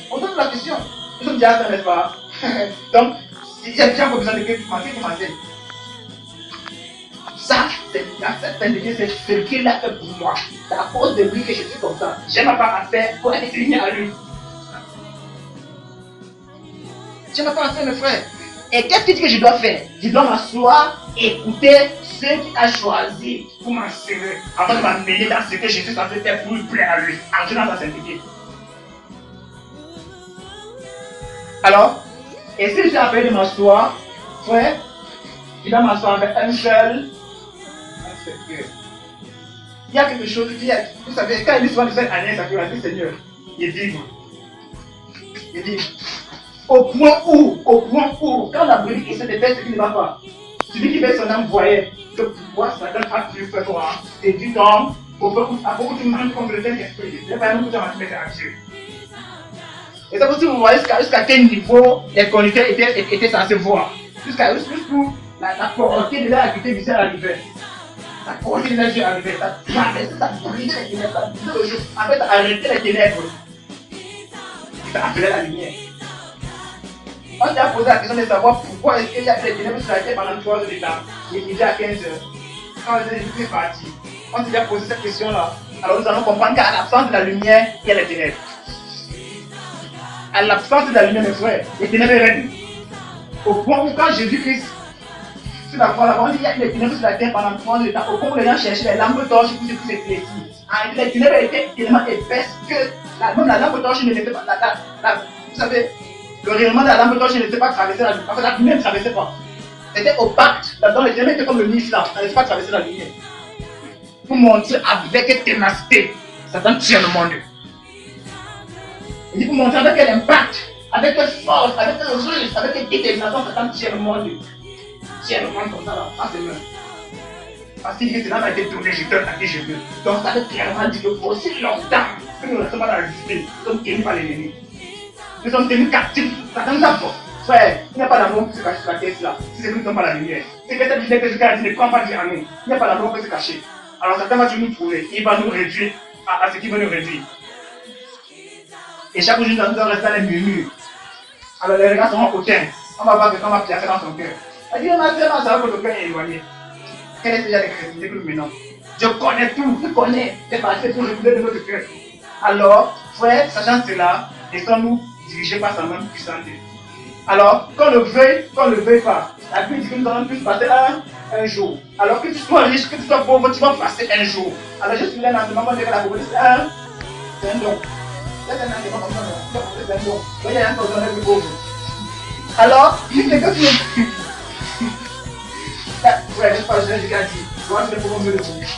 On pose la question. Ils sont déjà saints, n'est-ce pas? Donc, il y a déjà besoin de commencer. Ça, c'est ce qu'il a fait pour moi. C'est à cause de lui que je suis comme ça. J'ai ma part à faire pour être unis à lui. J'ai ma part à faire, mes frères. Et qu'est-ce qu'il dit que je dois faire? Je dois m'asseoir, écouter ceux qu'il a choisi pour m'enseigner, avant de m'amener dans ce que je suis censé faire pour lui plaire à lui, entrer dans sa sainteté. Alors, et si je suis appelé de m'asseoir, frère, je dois m'asseoir avec un seul cœur. Il y a quelque chose qui est, vous savez, quand il dit souvent de cette année, ça peut dire Seigneur, il est vivre. Il dit, au point où, quand la brebis qui se déteste, ce qui ne va pas, celui qui fait son âme voyait que pouvoir Satan a plus fait toi, et du temps, pour que tu manques contre le Saint-Esprit, c'est pas nous que tu as mettre à Dieu. Et ça, si vous voyez jusqu'à quel niveau les conducteurs étaient censés voir, jusqu'où la portée de l'activité du ciel arrivait. La portée de la Dieu arrivait, ça brisait les ténèbres, ça brisait le jour, en fait, ça arrêtait les ténèbres. Ça appelait la lumière. On t'a posé la question de savoir pourquoi est-ce qu'il y a des ténèbres sur la terre pendant 3 heures de temps. Il était à 15 heures. Quand on est parti, on s'est déjà posé cette question-là. Alors nous allons comprendre qu'à l'absence de la lumière, il y a les ténèbres. à l'absence de la lumière, mes frères, les ténèbres règnent. Au point où quand Jésus-Christ, sur la croix, là-bas, on dit qu'il y a les ténèbres sur la terre pendant 3 ans de temps. Au point où les gens cherchaient les lampes torches pour se éclaircir. Les ténèbres étaient tellement épaisses que même la lampe torche ne laissait pas. Vous savez, le rayonnement de la lampe torche ne laissait pas traverser la lumière. En fait, la lumière ne traversait pas. C'était opaque. Là-dedans, les ténèbres étaient comme le nif là. Ça ne laissait pas traverser la lumière. Pour montrer avec ténacité, Satan tient le monde. Il dit pour montrer avec quel impact, avec quelle force, avec quelle ruse, avec quelle détermination, Satan tient le monde. Tient le monde comme ça là, en ses mains. Parce qu'il dit que cela m'a été donné, je donne à qui je veux. Donc ça veut clairement dire que pour aussi longtemps que nous ne restons pas dans la justice, nous sommes tenus par l'ennemi. Nous sommes tenus captifs. Satan nous a fait. Frère, il n'y a pas d'amour pour se cacher sur la terre là. Si c'est que nous ne sommes pas la lumière. C'est que cette lumière que Jésus a dit ne prend pas Dieu en nous. Il n'y a pas d'amour pour se cacher. Alors Satan va toujours nous trouver. Il va nous réduire à ce qu'il veut nous réduire. Et chaque jour, nous allons rester dans les murmures. Alors les regards seront hautains. On va voir que quand on va piaffer dans son cœur. Elle dit, on a tellement savoir que le cœur est éloigné. Quelle est déjà l'écriture que nous menons? Je connais tout, je connais les passés pour récupérer de notre cœur. Alors, frère, sachant cela, laissons-nous diriger par sa main puissante. Alors, qu'on le veuille pas, la Bible dit que nous allons tous passer un jour. Alors que tu sois riche, que tu sois pauvre, tu vas passer un jour. Alors, je suis là dans ce moment de la pauvreté, c'est un don. C'est un don comme ça, non? C'est un don. Il y a un don de pauvre. Alors, il est que tu frère, n'est-ce pas, Jésus a dit, moi je ne peux pas me le dire.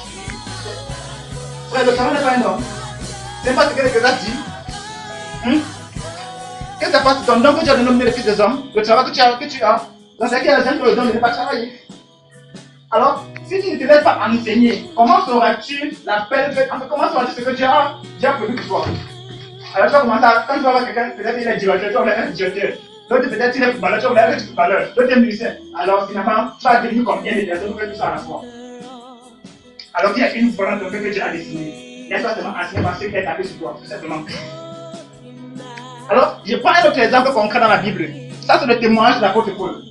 Frère, le travail n'est pas un homme. C'est pas ce que les gars disent. Qu'est-ce que ça passe ton don que tu as dénominé le fils des hommes, le travail que tu as, dans ce cas, les gens te le donnent de ne pas travailler. Alors, si tu ne te laisses pas enseigner, comment sauras-tu l'appel fait, comment sauras-tu ce que Dieu a prévu pour toi? Alors tu vas commencer à, quand tu vas voir quelqu'un, peut-être il est directeur, tu vas voir un directeur. L'autre peut-être il est footballeur, tu vas être footballeur. L'autre est musicien. Alors finalement, tu vas devenir combien de personnes pour faire tout ça à la fois. Alors qu'il y a une volonté dans que Dieu a dessinée. Laisse-toi seulement enseigner parce qu'il est tapé sur toi, tout simplement. Alors, je prends un autre exemple concret dans la Bible. Ça, c'est le témoignage de l'apôtre Paul.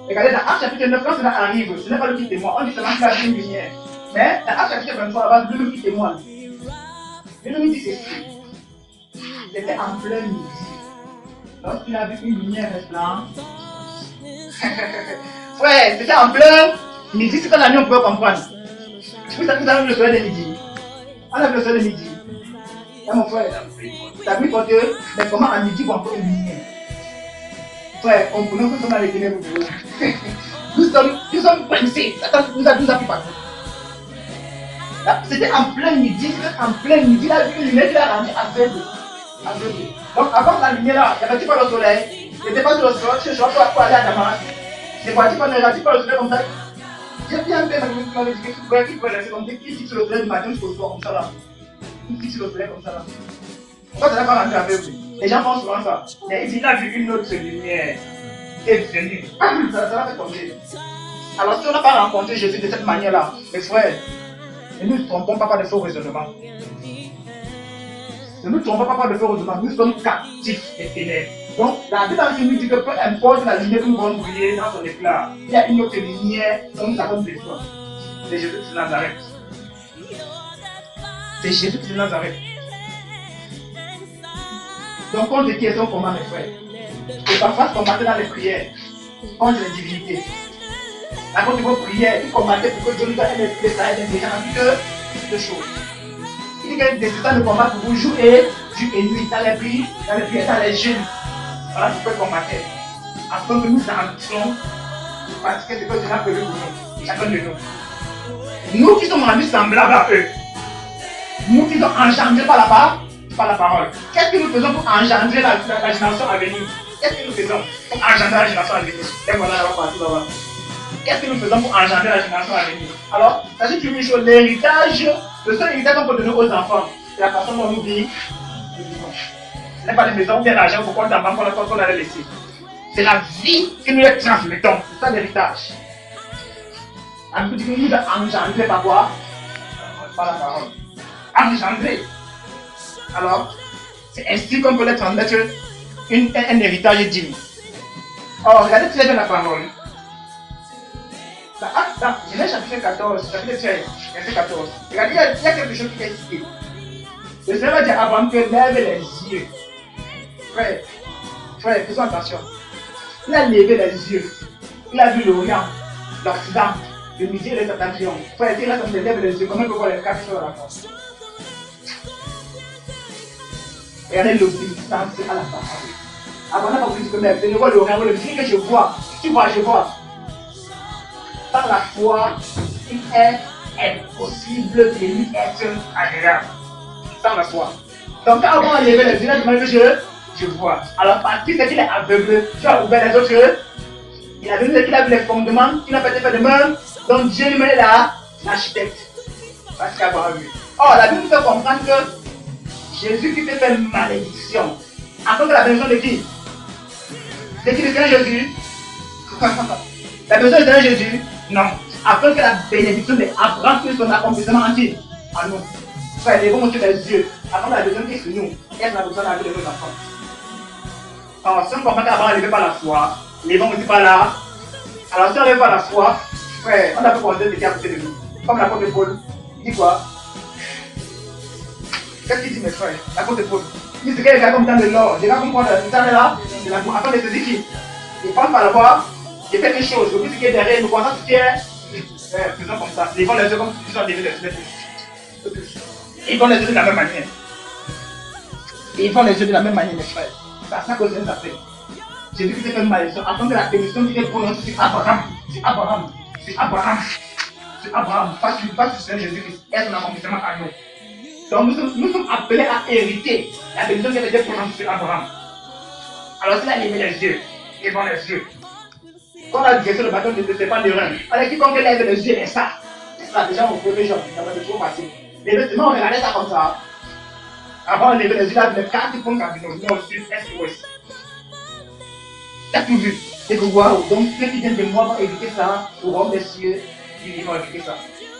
Regardez, dans Actes chapitre 9, quand cela arrive, ce n'est pas le qui témoigne, on dit seulement qu'il a vu une lumière. Mais dans Actes chapitre 23, là-bas, lui qui témoigne. Il nous dit ceci. C'était en plein midi. Lorsqu'il a vu une lumière resplendissante. Frère, c'était en plein midi, c'est quand la nuit on pouvait comprendre. Vous savez, vous avez vu le soleil de midi. On a vu le soleil de midi. Et mon frère, t'as vu quand mais comment à midi on peut une lumière? Frère, on peut nous sommes dans les ténèbres. Nous sommes pressés. Satan nous a pris partout. C'était en plein midi, il a vu une lumière qui l'a rendu aveugle. Donc avant la lumière là, il n'y avait pas le soleil, il n'était pas sur le sol, je ne sais pas pour aller à Damas. C'est pas pas le soleil comme ça. J'ai bien fait dans le discours, qui peut rester comme ça, qui fixe le soleil du matin jusqu'au soir comme ça là. Qui fixe le soleil comme ça là. Pourquoi ça n'a pas rendu aveugle? Les gens font souvent ça. Mais il a vu une autre lumière qui est venue. Ça va faire tomber. Alors si on n'a pas rencontré Jésus de cette manière là, mes frères, ne nous trompons pas par de faux raisonnements. Ne nous trompons pas par de faux raisonnements. Nous sommes captifs des ténèbres. Donc, la Bible nous dit que peu importe la lumière que nous allons briller dans son éclat, il y a une autre lumière dont nous avons besoin. C'est Jésus de Nazareth. C'est Jésus de Nazareth. Donc, contre qui est son combat, mes frères? Et parfois, se combattre dans les prières contre les divinités. La contre vos prières, il combattait pour que Dieu nous donne un esprit de travail d'intelligence dans toutes choses. Il dit que des états de combat pour vous jour et nuit, dans les prières, dans les jeûnes. Voilà ce que combattre. Afin que nous entrons, parce que c'est que Dieu a prévu pour nous, chacun de nous. Nous qui sommes rendus semblables à eux, nous qui sommes engendrés par la parole. Qu'est-ce que nous faisons pour engendrer la génération à venir? Qu'est-ce que nous faisons pour engendrer la génération à venir? Et voilà, là-bas, partout là-bas. Qu'est-ce que nous faisons pour engendrer la génération à venir? Alors, sachez qu'une chose, l'héritage, le seul héritage qu'on peut donner aux enfants, c'est la façon dont nous vivons. Ce n'est pas les maisons ou bien l'argent pour compte en banque qu'on a laissé. C'est la vie que nous les transmettons. C'est ça l'héritage. La Bible dit que nous sommes engendrés par quoi? Par la parole. Engendrés. Alors, c'est ainsi qu'on peut leur transmettre un héritage digne. Or, regardez très bien la parole. Dans Genèse chapitre 14, chapitre 13, verset 14. Regardez, il y a quelque chose qui est cité. Le Seigneur va dire à Abraham que lève les yeux Frère, frère, faisons attention. Il a levé les yeux. Il a vu l'Orient, l'Occident, le midi et le septentrion. Frère, il reste en lève les yeux. Comment il peut voir les 4 choses à la fois? Regardez l'obéissance à la parole. Avant n'a pas voulu dire que mais je vois l'Orient, le midi que je vois. Tu vois, je vois. Par la foi, il est impossible de lui être agréable. Sans la foi. Donc quand on va lever les yeux, je vois. Alors parce que c'est qu'il est aveugle, tu as ouvert les autres yeux. Il a vu qu'il a vu les fondements, qu'il n'a pas été fait de même. Donc Dieu lui met là l'architecte. Parce qu'il a vu. Or la Bible nous fait comprendre que Jésus qui fait malédiction. À cause de la bénédiction de qui? De qui, le Seigneur Jésus? La bénédiction du Seigneur Jésus? Non. Afin que la bénédiction d'Abraham puisse son accomplissement en qui? En nous. Frère, levons sur les yeux. Avant la bénédiction qui est sur nous, est-ce la bénédiction de la vie de nos enfants? Alors, si on comprend qu'Abraham est levé par la foi, levons aussi par là. Alors, si on lève par la foi, frère, on a pu considérer ce qui est à côté de nous. Comme l'apôtre Paul, il dit quoi? Qu'est-ce qu'il dit, mes frères? L'apôtre Paul. Il dit ce qu'il y a comme temps de l'or. Les gars comprennent le temps de là, c'est la foi. Afin de se dire qui? Il pense par la foi, il fait quelque chose. Le but, ce qui est derrière, nous pensons ce qui est. Faisons comme ça. Levons les yeux comme si nous levé les yeux. Ils vont les yeux de la même manière. Ils vont les yeux de la même manière, mes frères. C'est ça que Jésus a fait. Jésus qui s'est fait malédiction, afin que la bénédiction qui est prononcée sur Abraham, sur Abraham, sur Abraham, sur Abraham, pas sur Seigneur Jésus-Christ, est son accomplissement à nous. Donc nous sommes appelés à hériter la bénédiction qui a été prononcée sur Abraham. Alors s'il a levé les yeux, ils vont les yeux. Quand on a dit sur le bâton de Stéphane de Reims, alors quiconque lève les yeux, est ça. C'est ça, déjà au premier jour, ça va toujours passer. Les vêtements, on regardait ça comme ça. Avant, on levait les yeux, là, les 4 points cardinaux, nord, sud, est, ouest. T'as tout vu. Et que waouh, donc ceux qui viennent de moi vont éviter ça, auront des cieux, ils vont éviter ça.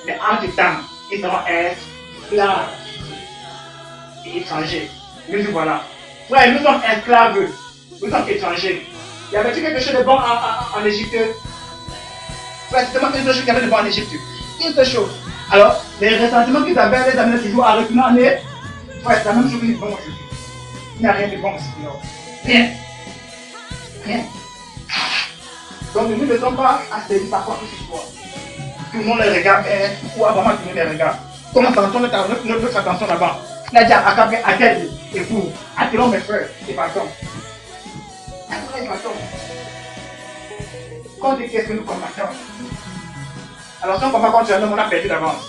Mais entre temps, ils seront esclaves et étrangers. Nous voilà. Frère, nous sommes esclaves, nous sommes étrangers. Il y avait-il quelque chose de bon en Égypte? Frère, c'est tellement une seule chose qu'il y avait de bon en Égypte. Une seule chose. Alors, les ressentiments qu'ils avaient les amenaient toujours à retourner en eux. Ouais, c'est la même chose qu'ils font aujourd'hui. Il n'y a rien de bon ici, non. Rien. Rien. Donc, nous ne sommes pas assaillis par quoi que ce soit. Tout le monde les regarde, ou avant tout le monde les regarde. Comment ça tourne notre attention là-bas? Il a dit à quel époux, attirons mes frères et partons. Attirons et partons. Quand on dit qu'est-ce que nous combattons? Alors si on combat contre un homme, on a perdu d'avance.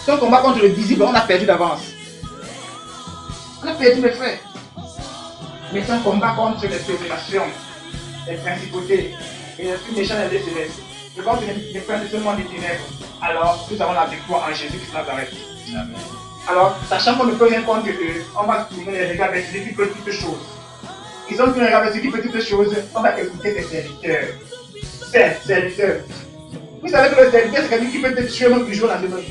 Si on combat contre le visible, on a perdu d'avance. On a perdu mes frères. Mais si on combat contre les spéculations, les principautés et les plus méchants des célestes, et contre les princes de ce monde des ténèbres, alors nous avons la victoire en Jésus-Christ de Nazareth. Alors, sachant qu'on ne peut rien contre eux, on va tourner les regards vers celui qui peut toutes choses. Ils ont tourné les regards vers celui qui peut toutes choses, on va écouter ses serviteurs. Serviteur. Vous savez que le serviteur, c'est quelqu'un qui peut te tuer même du jour au lendemain.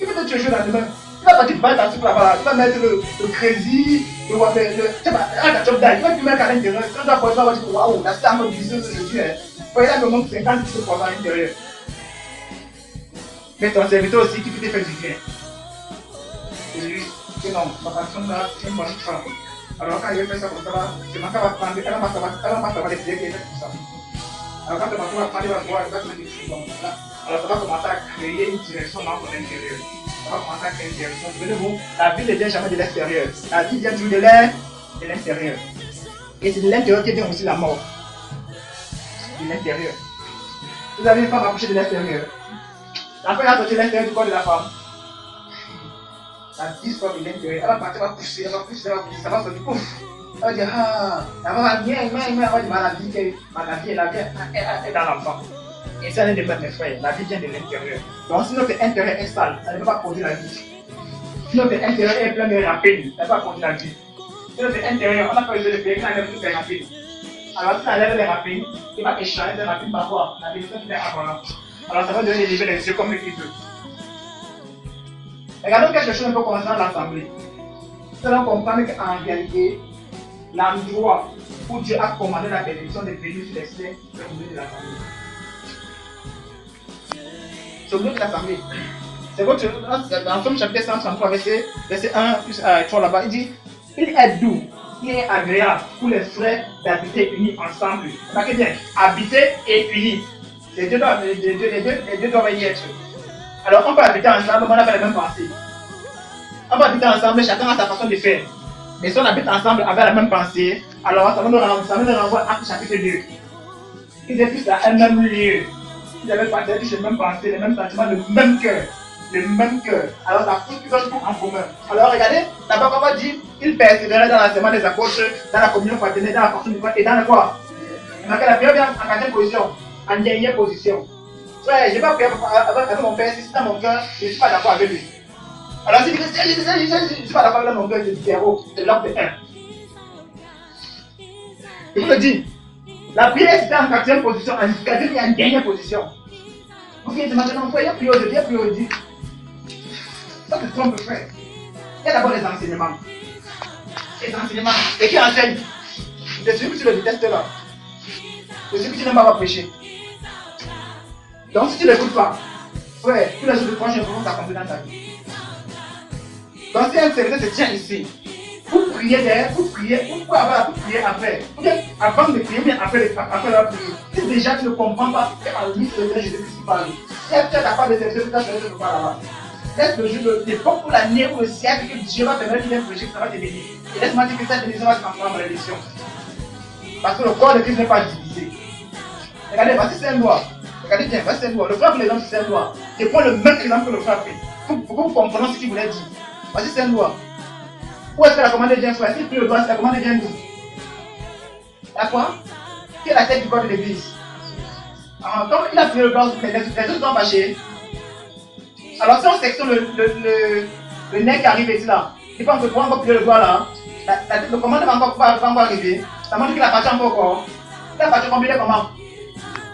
Il peut te tuer du jour au lendemain. Il va partir pour ta soupe là-bas. Il va mettre le crédit, le water, il va te mettre à l'intérieur. Quand tu vas voir, tu vas dire waouh, la star me disait aujourd'hui. Il a me manque 50 kilos pour à l'intérieur. Mais ton serviteur aussi qui peut te faire du bien. Et lui, dit non, ma passion là, c'est une bonne femme. Alors quand il fait ça comme ça, c'est ma femme va prendre, elle va pas savoir les pieds qui est fait pour ça. Alors quand on va prendre, il va voir, il va se mettre des choses comme ça. Alors ça va commencer à créer une direction dans ton intérieur. Ça va commencer à créer une direction. Souvenez-vous, la vie ne vient jamais de l'extérieur. La vie vient toujours de l'intérieur. Et c'est de l'intérieur qui vient aussi la mort. De l'intérieur. Vous avez une femme accouchée de l'extérieur. La femme a sorti de l'intérieur du corps de la femme. La vie sort de l'intérieur. Elle va partir, elle va pousser, ça va sortir, pouf. Elle va dire, ah, elle va dire, maladie est dans l'enfant. Et ça vient de mettre mes frères, la vie vient de l'intérieur. Donc si notre intérieur est sale, ça ne peut pas produire la vie. Si notre intérieur est plein de rapines, ça ne peut pas produire la vie. Si notre intérieur, on a pas besoin de faire, on enlève toutes les rapines. Alors si on enlève les rapines, il va échanger les rapines par quoi? La bénédiction qui est avant. Alors ça va donner les yeux comme il veut. Regardons quelque chose un peu concernant l'assemblée. Nous allons comprendre qu'en réalité, l'endroit où Dieu a commandé la bénédiction de venir sur les saints, c'est au milieu de l'assemblée. C'est au milieu de l'assemblée. C'est votre. Dans Somme chapitre 133, verset 1 plus 3 là-bas, il dit Il est doux, il est agréable pour les frères d'habiter unis ensemble. Remarquez bien, habiter et unis. Les deux doivent y être. Alors on peut habiter ensemble, mais on n'a pas les mêmes pensées. On peut habiter ensemble, chacun a sa façon de faire. Mais si on habite ensemble avec la même pensée, alors ça nous renvoie à chapitre 2. Ils étaient tous à un même lieu. Ils avaient partagé les mêmes pensées, les mêmes sentiments, le même cœur. Le même cœur. Alors ça fout qu'ils ont tout en commun. Alors regardez, d'abord on va dire, ils persévéraient dans l'enseignement des apôtres, dans la communion fraternelle, dans la fonction du corps et dans le quoi. Donc la prière vient en quatrième position, en dernière position. Ouais, je ne vais pas prier avec mon père, si c'est dans mon cœur, je ne suis pas d'accord avec lui. Alors si je ne suis pas d'accord avec mon cœur, je dis zéro, c'est l'ordre de 1. Je vous le dis, la prière c'était en quatrième position, en quatrième et en dernière position. Vous venez de maintenant, il y a prière aujourd'hui, il y a prière aujourd'hui. Ça se trompe, frère. Il y a d'abord les enseignements. Les enseignements. Et qui enseigne? C'est celui que tu le détestes là. C'est celui que tu n'aimes pas prêcher. Donc si tu ne l'écoutes pas, frère, tous les jours de prochain vont s'accomplir dans ta vie. Donc si un serviteur se tient ici, pour prier derrière, pour prier après. Ou bien avant de prier, bien après la prière. Si déjà tu ne comprends pas, c'est à lui que Jésus-Christ qui parle. Si tu es capable de servir, tu ne pas là-bas. Laisse le jour de l'époque pour l'année ou le siècle que Dieu va permettre qu'il y ait un projet qui va te bénir. Et laisse-moi dire que cette bénédiction va se transformer en malédiction. Parce que le corps de Christ n'est pas divisé. Regardez, voici c'est un loi. Regardez bien, voici c'est un loi. Le frère pour les hommes, c'est un loi. Je prends le même exemple que le frère fait. Pour que vous compreniez ce qu'il voulait dire. Voici c'est un loi. Où est-ce que la commande vient frère? Si tu le dois, la commande vient d'où? D'accord? Qui est la tête du corps de l'église? Comme il a pris le doigt, les autres sont fâchés. Alors si on sectionne le nez qui arrive ici là, il pense que pour encore plier le doigt là, le commande va encore arriver. Ça montre qu'il a parti encore au corps. Il a parti combien de comment?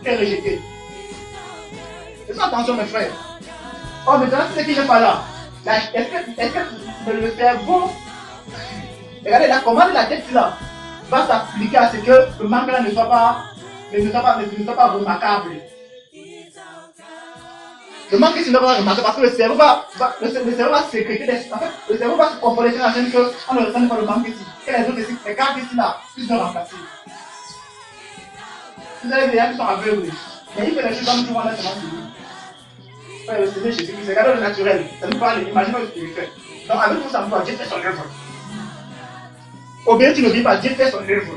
Il est rejeté. Faites attention mes frères. Oh maintenant c'est ce qui n'est pas là. Est-ce que le cerveau, regardez la commande de la tête là, va s'appliquer à ce que le manque là ne soit pas remarquable. Le manque ici ne va pas remarquer parce que le cerveau va sécréter des... En fait, le cerveau va se comporter dans la scène qu'on ne ressent pas le manque ici. Et les autres ici, regardez ici là, ils sont remplacés. Vous avez des gens qui sont aveugles. Mais il fait les choses comme tout le monde a seulement dit. Ouais, le Seigneur Jésus-Christ, regardez le naturel. Ça nous parle, imaginez le spirituel. Donc avec tout ça, Dieu fait son œuvre. Obéir, tu n'obéis pas, Dieu fait son œuvre.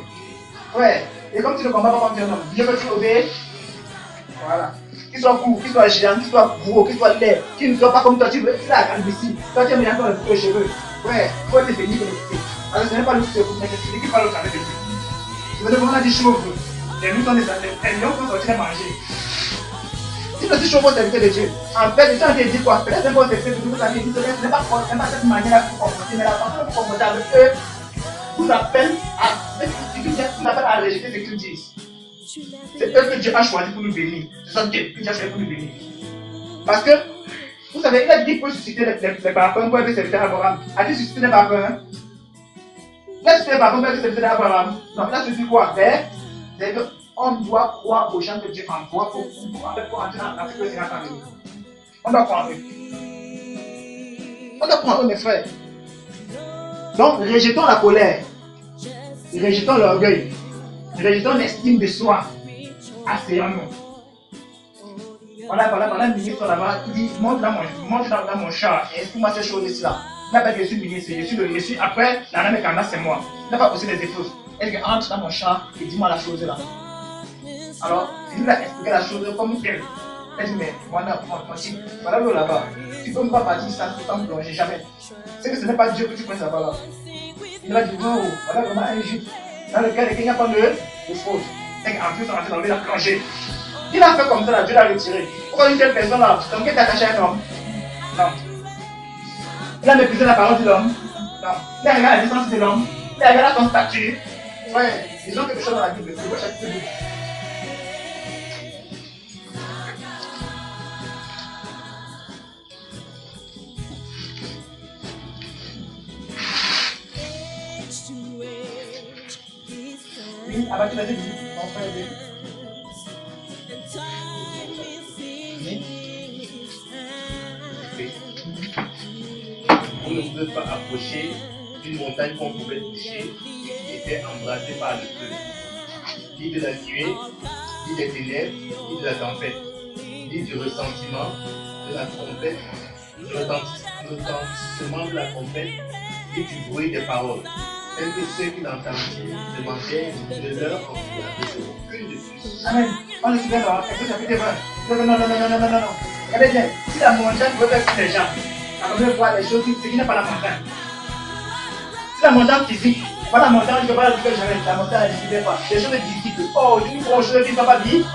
Ouais, et comme tu ne comprends pas comme tu es un homme, Dieu veut que tu obéis. Voilà. Qu'il soit court, qu'il soit géant, qu'il soit gros, qu'il soit laid, qu'il ne soit pas comme toi, tu veux, tu as la calvitie. Toi, tu aimes bien encore les cheveux. Ouais, il faut être béni pour l'écouter. Alors, ce n'est pas le souci, mais c'est celui qui parle au travers de lui. Je veux dire, on a dit chauve. Les loups sont des lions qui sont sortis les manger. Si tu dis chauve au serviteur de Dieu, en fait, les gens ont dit quoi? Peut-être un bon serviteur de Dieu, vous avez dit, ce n'est pas cette manière-là pour comporter, mais la façon de comporter avec eux vous appelle à rejeter ce qu'ils disent. C'est eux que Dieu a choisi pour nous bénir. Ce sont Dieu que Dieu a choisi pour nous bénir. Parce que, vous savez, il a dit qu'il peut susciter les parfums pour être serviteur d'Abraham. A-t-il suscité les parfums? Il a suscité les parfums pour être serviteur d'Abraham. Non, il a suscité quoi? C'est qu'on doit croire aux gens que Dieu envoie pour entrer dans ce que le Seigneur a envoyé. On doit croire en eux. On doit croire en eux, mes frères. Donc, rejetons la colère. Rejetons l'orgueil. Rejetons l'estime de soi. Asseyons-nous. Voilà, un ministre là-bas qui dit monte dans mon char et explique-moi ces choses-là. Il n'a pas dit je suis ministre, je suis après, la reine Kanda, c'est moi. Il n'a pas aussi les efforts. Est-ce que entre dans mon char et dis-moi la chose là. Alors, il lui a expliqué la chose comme elle. Elle dit mais moi, mon type, voilà l'eau là-bas. Tu ne peux pas partir sans plonger, jamais. C'est que ce n'est pas Dieu que tu penses là-bas là. Il va dire non, voilà vraiment un juif dans lequel il n'y a pas de faute. C'est qu'en plus on a enlevé la plongée. Il a fait comme ça, là, Dieu l'a retiré. Pourquoi une telle personne là, donc il est attaché à un homme? Non. Il a méprisé la parole de l'homme? Non. Il a regardé la distance de l'homme? Il a regardé son statut? Ouais, ils ont quelque chose dans la Bible. C'est quoi chaque Bible? Oui, abattu la tête, mon frère est bien. Vous ne pouvez pas approcher d'une montagne qu'on pouvait toucher et qui était embrasée par le feu. Ni de la nuée, ni des ténèbres, ni de la tempête, ni du ressentiment, de la trompette, du retentissement de la trompette et du bruit des paroles. Tels que ceux qui l'entendirent demandaient de leur envoyer aucune de plus. Amen. On est souvent là. Écoute, chapitre 20. Non. Regardez bien. Si la montagne veut faire les gens, on veut voir les choses qui n'est pas la montagne. Si la montagne physique, pas la montagne, je ne peux pas le dire jamais. La montagne, je ne sais pas. Les choses visibles. Oh, je dis pour les choses qui ne sont pas visibles.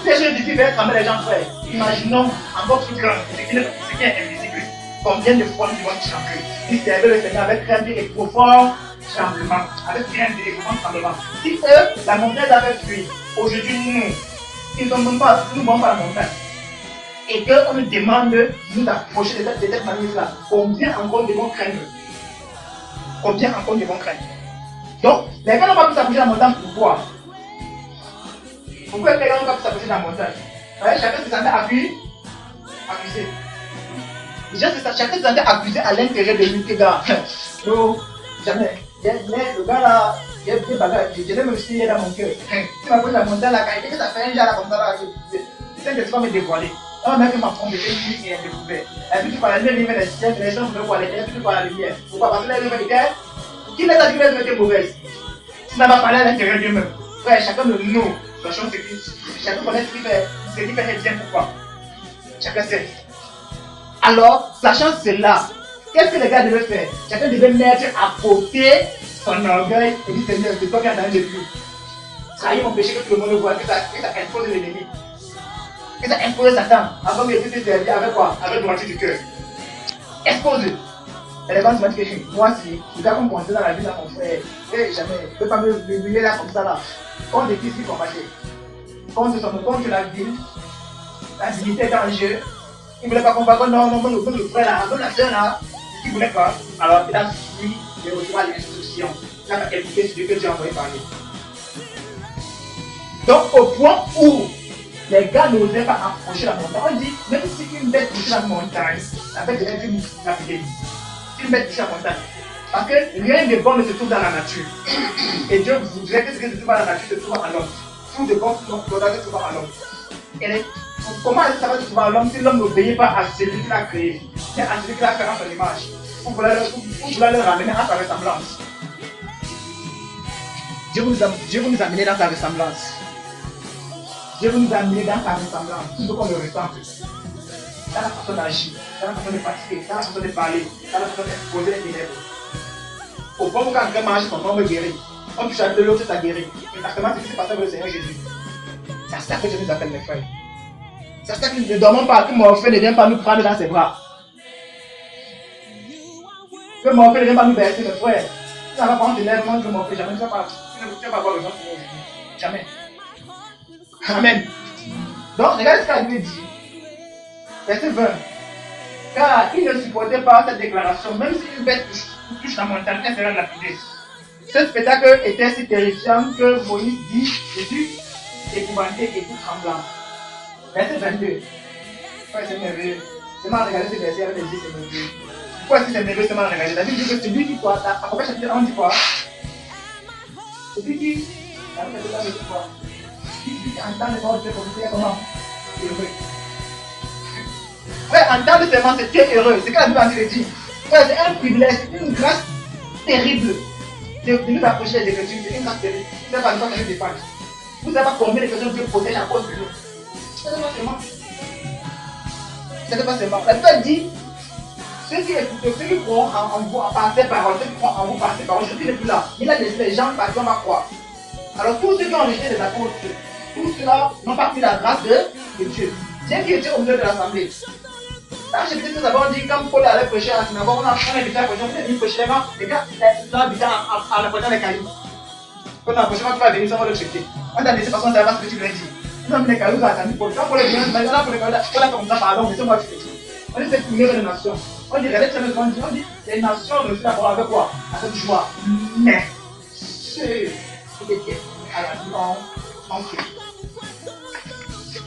Les choses visibles veulent trembler les gens, frère. Imaginons encore plus grand, ce qui est invisible. Combien de fois nous devons trembler? Ils servaient le Seigneur avec crainte et profond tremblement. Avec crainte et profond tremblement. Si eux, la montagne avait fui, aujourd'hui nous ne sommes pas la montagne. Et qu'on nous demande de nous approcher de cette manière-là. Combien encore devons craindre? Combien encore devons craindre? Donc, les gars n'ont pas pu s'approcher de la montagne. Pourquoi? Pourquoi les gars n'ont pas pu s'approcher de la montagne? Chacun se sentait accusé. Déjà, c'est ça, chacun se sentait accusé à l'intérieur de lui. Gars, non, jamais. Le gars là, il y a des bagages, je l'ai même aussi dans mon cœur. Tu m'approches de la montagne là, quand il ça fait un genre là comme ça là, tu sais que tu vas me dévoiler. Un mec m'a trompé, il est découvert. Et puis tu parles de la lumière des ciels, les gens veulent voir les terres, puis tu parles de la lumière. Pourquoi? Parce que la lumière des terres, qui les a dit que la lumière était mauvaise? Tu n'as pas parlé à l'intérieur d'eux-mêmes. Frère, chacun de nous, sachant ce qui, chacun connaît ce qui fait bien pourquoi. Chacun sait. Alors, sachant cela, qu'est-ce que les gars devaient faire? Chacun devait mettre à côté son orgueil et dire Seigneur, c'est toi qui as donné le but. Trahir mon péché que tout le monde voit, que ça impose l'ennemi. Que ça impose Satan. Avant que tu te servis avec quoi? Avec droiture du cœur. Expose. Et les gens se disent que moi, si je dois commencer dans la vie de mon frère, et jamais, je ne peux pas me brûler là comme ça là. Contre les fils qui combattaient. Contre la ville, la dignité est en jeu. Il ne voulait pas combattre, non, le frère là, non, la soeur là. Il ne voulait pas. Alors, il a fui de recevoir l'instruction. Il a écouté ce que Dieu a envoyé parler. Donc, au point où les gars n'osaient pas approcher la montagne, on dit, même si une bête touche la montagne, la bête devait être rapide. Si une bête touche la montagne. Parce que rien de bon ne se trouve dans la nature. Et Dieu voudrait que ce qui se trouve dans la nature se trouve en l'homme. Tout de bon se trouve en l'homme. Et comment ça va se trouver en l'homme si l'homme n'obéit pas à celui qui l'a créé, mais à celui qui l'a fait en son image, pour vouloir le ramener à sa ressemblance. Dieu vous nous a amené dans sa ressemblance. Dieu vous nous a amené dans sa ressemblance, tout ce qu'on le ressemble. Dans la façon d'agir, dans la façon de pratiquer, dans la façon de parler, dans la façon d'exposer les ténèbres. Au point où quand quelqu'un mange, son homme guérit. On touche à l'autre, ça guérit. Exactement ce qui s'est passé avec le Seigneur Jésus. C'est ça que Dieu nous appelle mes frères. C'est ça que nous ne dormons pas, que mon frère ne vient pas nous prendre dans ses bras. Que mon frère ne vient pas nous bercer, mes frères. Tu n'as pas prendre tes lèvres, que mon frère, jamais tu ne vas pas voir le gens qui vont venir. Jamais. Amen. Donc, regarde ce qu'a Dieu dit. Verset 20. Car il ne supportait pas cette déclaration, même si une bête touche la montagne, elle sera lapidée. Ce spectacle était si terrifiant que Moïse dit, Jésus, épouvanté et tout tremblant. Verset 22. Ouais, c'est merveilleux. C'est mal regardé ce verset avec les yeux, c'est merveilleux. Pourquoi est-ce que c'est merveilleux, c'est mal regardé? La Bible dit que celui qui croit, à Apocalypse chapitre 1, on dit quoi? Celui qui. La Bible dit quoi? Celui qui entend les paroles de Dieu, c'est comment? Heureux. Ouais, entendre seulement, c'est très heureux. C'est ce que la Bible a dit. Ouais, c'est un privilège, c'est une grâce terrible de nous approcher des Écritures. C'est une grâce terrible. Vous n'avez pas le temps de nous défendre. Vous ne savez pas combien de personnes Dieu protège à cause de nous. C'est pas seulement. C'est pas seulement. La Bible dit, ceux qui écoutent, ceux qui croient en vous par ces paroles, ceux qui croient en vous par ces paroles, Jésus n'est plus là. Il a laissé les gens par qui on va croire. Alors tous ceux qui ont rejeté les apôtres, tous ceux-là n'ont pas pris la grâce de Dieu. Dieu qui était au milieu de l'assemblée. Dans le chapitre 2, on dit, quand Paul allait prêcher à la synagogue, on a invité à la prêcher, on a dit prêcher les gars, là, habitaient en apportant les cailloux. Quand on a prêché, tu vas venir, ça va le checker. On t'a laissé parce qu'on ne savait pas ce que tu lui as dit. Nous avons mis les cailloux dans la famille Paul. Quand Paul est venu, on a pour les cailloux, on a comme ça, pardon, laissez-moi te dire. On dit, c'est pour les nations. On dit, regardez, on dit, les nations ne sont pas avec quoi? Avec joie. Mais, ceux qui étaient à la vie en Christ.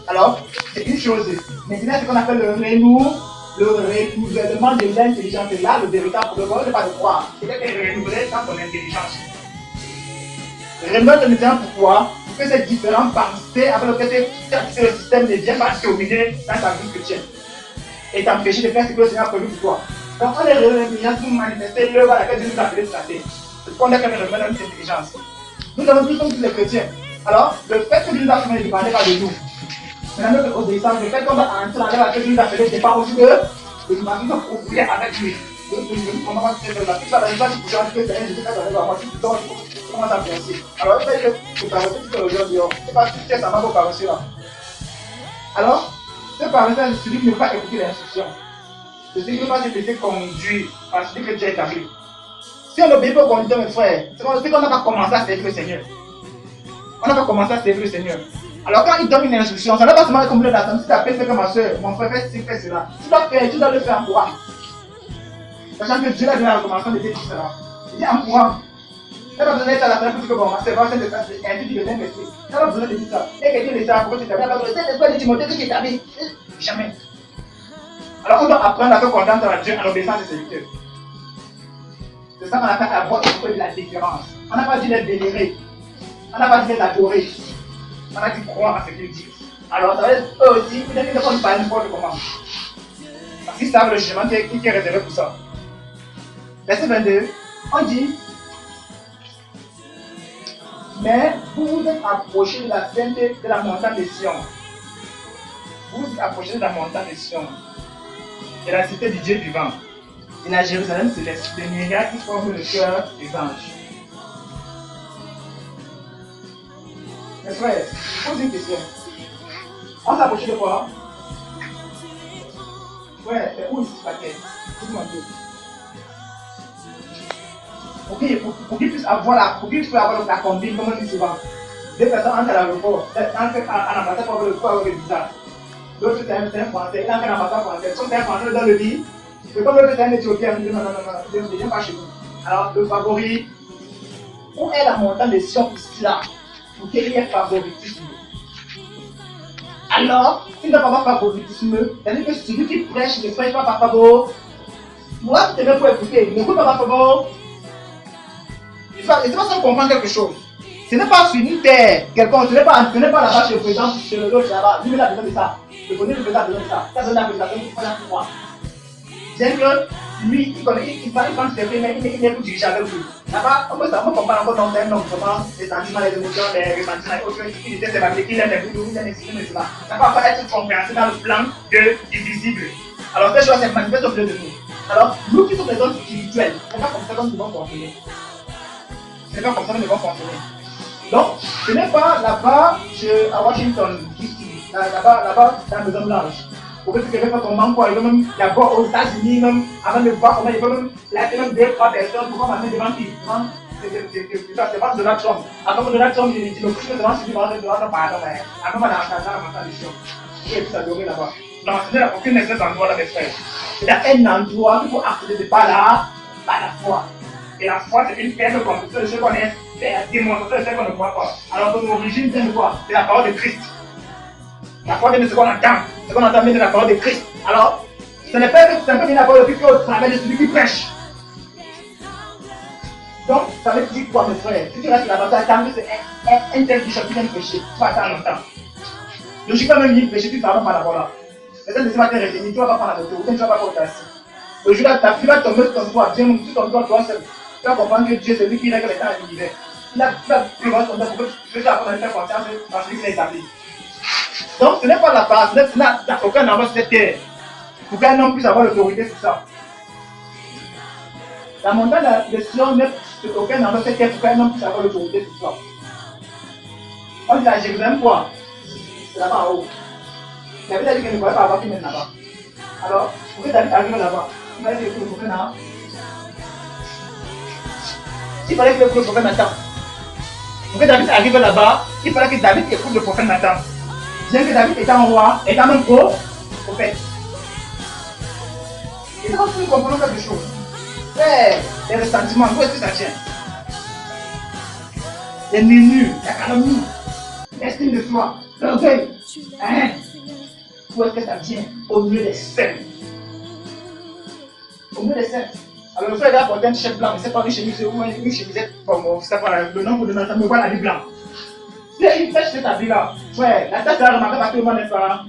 Alors, c'est une chose. Maintenant, ce qu'on appelle le renouveau le renouvellement de l'intelligence. C'est là le véritable problème. Ce n'est pas de croire. C'est d'être renouvelé dans ton intelligence. Renouveler ton intelligence, pourquoi? Pour que ces différentes pensées avec lesquelles le système ne vient pas dominer dans ta vie chrétienne et t'empêcher de faire ce que le Seigneur a prévu pour toi. Donc, on est renouvelé l'intelligence pour manifester l'œuvre à laquelle Dieu nous a appelé de traiter. C'est ce qu'on a quand même renouvelé notre intelligence. Nous avons tous les chrétiens. Alors, le fait que Dieu nous a appelé ne dépendait pas de nous. Maintenant, notre obéissance, le fait qu'on va entrer dans l'œuvre à laquelle Dieu nous a appelé dépend aussi de nous marquer profiter avec lui. Comment on fait la toute la raison du pouvoir que c'est un Jésus qui a donné à moi, tu commences à penser. Alors, il fait que tu parles, tu te regardes dehors. C'est pas si tu es ça va pour parler là. Alors, ce parler, c'est celui qui ne veut pas écouter l'instruction. C'est celui qui ne veut pas se laisser conduire par celui que Dieu a établi. Si on n'obéit pas aux conducteurs, mes frères, c'est qu'on n'a pas commencé à servir le Seigneur. On n'a pas commencé à servir le Seigneur. Alors quand il donne une instruction, ça n'a pas seulement comme le datum. Si tu appelles, fais comme ma soeur, mon frère, fais ci, fais cela. Tu dois le faire en courant. Sachant que Dieu a donné la recommandation de dire tout cela. Il dit en courant. Tu n'as pas besoin d'être à la fin pour dire que bon, c'est vrai, c'est un truc qui devient l'esprit. Tu n'as pas besoin de dire ça. Et quelqu'un dit ça, pourquoi tu t'habilles? Tu n'as pas besoin de dire, c'est Timothée qui t'habille. Jamais. Alors on doit apprendre à faire confiance à Dieu en obéissant à ses serviteurs. C'est ça qu'on appelle avoir de la différence. On n'a pas dit d'être vénéré. On n'a pas dit d'être adoré. On a dit croire à ce qu'il dit. Alors ça veut dire eux aussi, peut-être qu'ils ne font pas n'importe comment. Parce qu'ils savent le jugement qui est réservé pour ça. Verset 22, on dit, mais vous vous êtes approchés de la sainteté de la montagne de Sion. Vous vous êtes approchés de la montagne de Sion, de la cité du Dieu vivant, de la Jérusalem céleste, des myriades qui forment le cœur des anges. Mes frères, je pose une question. On s'approche de quoi? Ouais, c'est où ici ce paquet? Dites-moi un peu. Pour qu'il puisse avoir la combine, comme on dit souvent. Deux personnes entrent à l'aéroport, entrent à l'ambassade pour avoir le visa. L'autre c'est un Français, il entre à l'ambassade française. Comme c'est un Français dans le lit, c'est comme l'autre c'est un Éthiopien, il dit non, ne viens pas chez nous. Alors le favori, où est la montagne de Sion ici là? Pour qu'il y ait favoritisme. Alors, s'il ne doit pas avoir favoritisme, c'est-à-dire que celui qui prêche ne prêche pas par favor. Moi, tu te mets pour écouter, n'écoute pas par favor. C'est pas ça comprendre quelque chose. Ce n'est pas sur une terre, quelqu'un, ce n'est pas là-bas chez le président, chez le l'autre, là-bas. Lui, il a besoin de ça. Le connaît, le président a besoin de ça. Ça donne la présentation pour faire un pouvoir. Bien que lui, il parle de ses mais il n'est plus dirigé avec lui. Là-bas, on peut comprendre encore dans un homme comment les sentiments, les émotions, les ressentiments, les autres, il était séparé, qu'il aime les bouts, il aime les systèmes et cela. Ça va pas être compréhensible dans le plan du visible. Alors, ces choses, c'est manifestent au milieu de nous. Alors, nous qui sommes des hommes spirituels, c'est pas comme ça que nous devons fonctionner. C'est pas comme ça que nous devons fonctionner. Donc, ce n'est pas là-bas à Washington, là-bas dans la Maison Blanche. Pour que tu ne pas ton manque, il va même d'abord aux États-Unis, même avant de voir comment il va même laisser même 2-3 personnes pour m'amener devant qui. C'est pas Donald Trump. Avant Donald Trump, il dit le plus devant celui devant pardon, mais avant dans la montagne de Sion. Il est tout adoré là-bas. Non, ce n'est aucun espèce d'endroit là, mes frères. C'est un endroit qu'il faut accéder de par là, par la foi. Et la foi, c'est une pierre de construction de ce qu'on est, c'est la démonstration de ce qu'on ne voit pas. Alors que l'origine vient de quoi? C'est la parole de Christ. La foi vient de ce qu'on entend. Ce qu'on entend vient de la parole de Christ. Alors, ce n'est pas simplement la parole de Christ au travers de celui qui prêche. Donc, ça veut dire quoi, mes frères? Si tu restes là-bas, tu attends que c'est un tel bishop qui vient de prêcher. Tu vas attendre longtemps. Logiquement, même il prêcher, tu ne vas pas par la voilà. Les gens ne vont pas te retenir, tu ne vas pas prendre la moto, ou tu ne vas pas porter assis. Le jour là, tu vas tomber sur ton toit, Dieu, sur ton toit, toi seul. Tu vas comprendre que Dieu, c'est lui qui règle les temps et l'univers. Tu vas prévoir ton temps pour que tu puisses apprendre à faire confiance dans celui qui l'a établi. Donc, ce n'est pas la base, ce n'a aucun endroit sur cette terre pour qu'un homme puisse avoir l'autorité sur ça. La montagne de Sion n'est aucun endroit sur cette terre pour qu'un homme puisse avoir l'autorité sur ça. On dit à Jérusalem quoi? C'est là-bas en haut. David a dit qu'il ne pouvait pas avoir qui mène là-bas. Alors, pour que David arrive là-bas, il fallait que le prophète n'a. Il fallait que le prophète Nathan. Pour que David arrive là-bas, il fallait que David écoute le prophète Nathan. Bien que David étant roi, étant même prophète. Et donc, nous comprenons quelque chose. Les ressentiments, d'où est-ce que ça vient? Les menus, la calomnie, l'estime de soi, l'orgueil. Où est-ce que ça vient? Au milieu des saints. au milieu des saints. Alors le frère a porté un t-shirt blanc, mais c'est pas une chemise ou une chemisette, bon, c'est pas le nom pour donner ça, me voit l'habit blanc. Il fait cet habit-là. Ouais, la tâche là, remarqué par tout le monde, n'est-ce pas?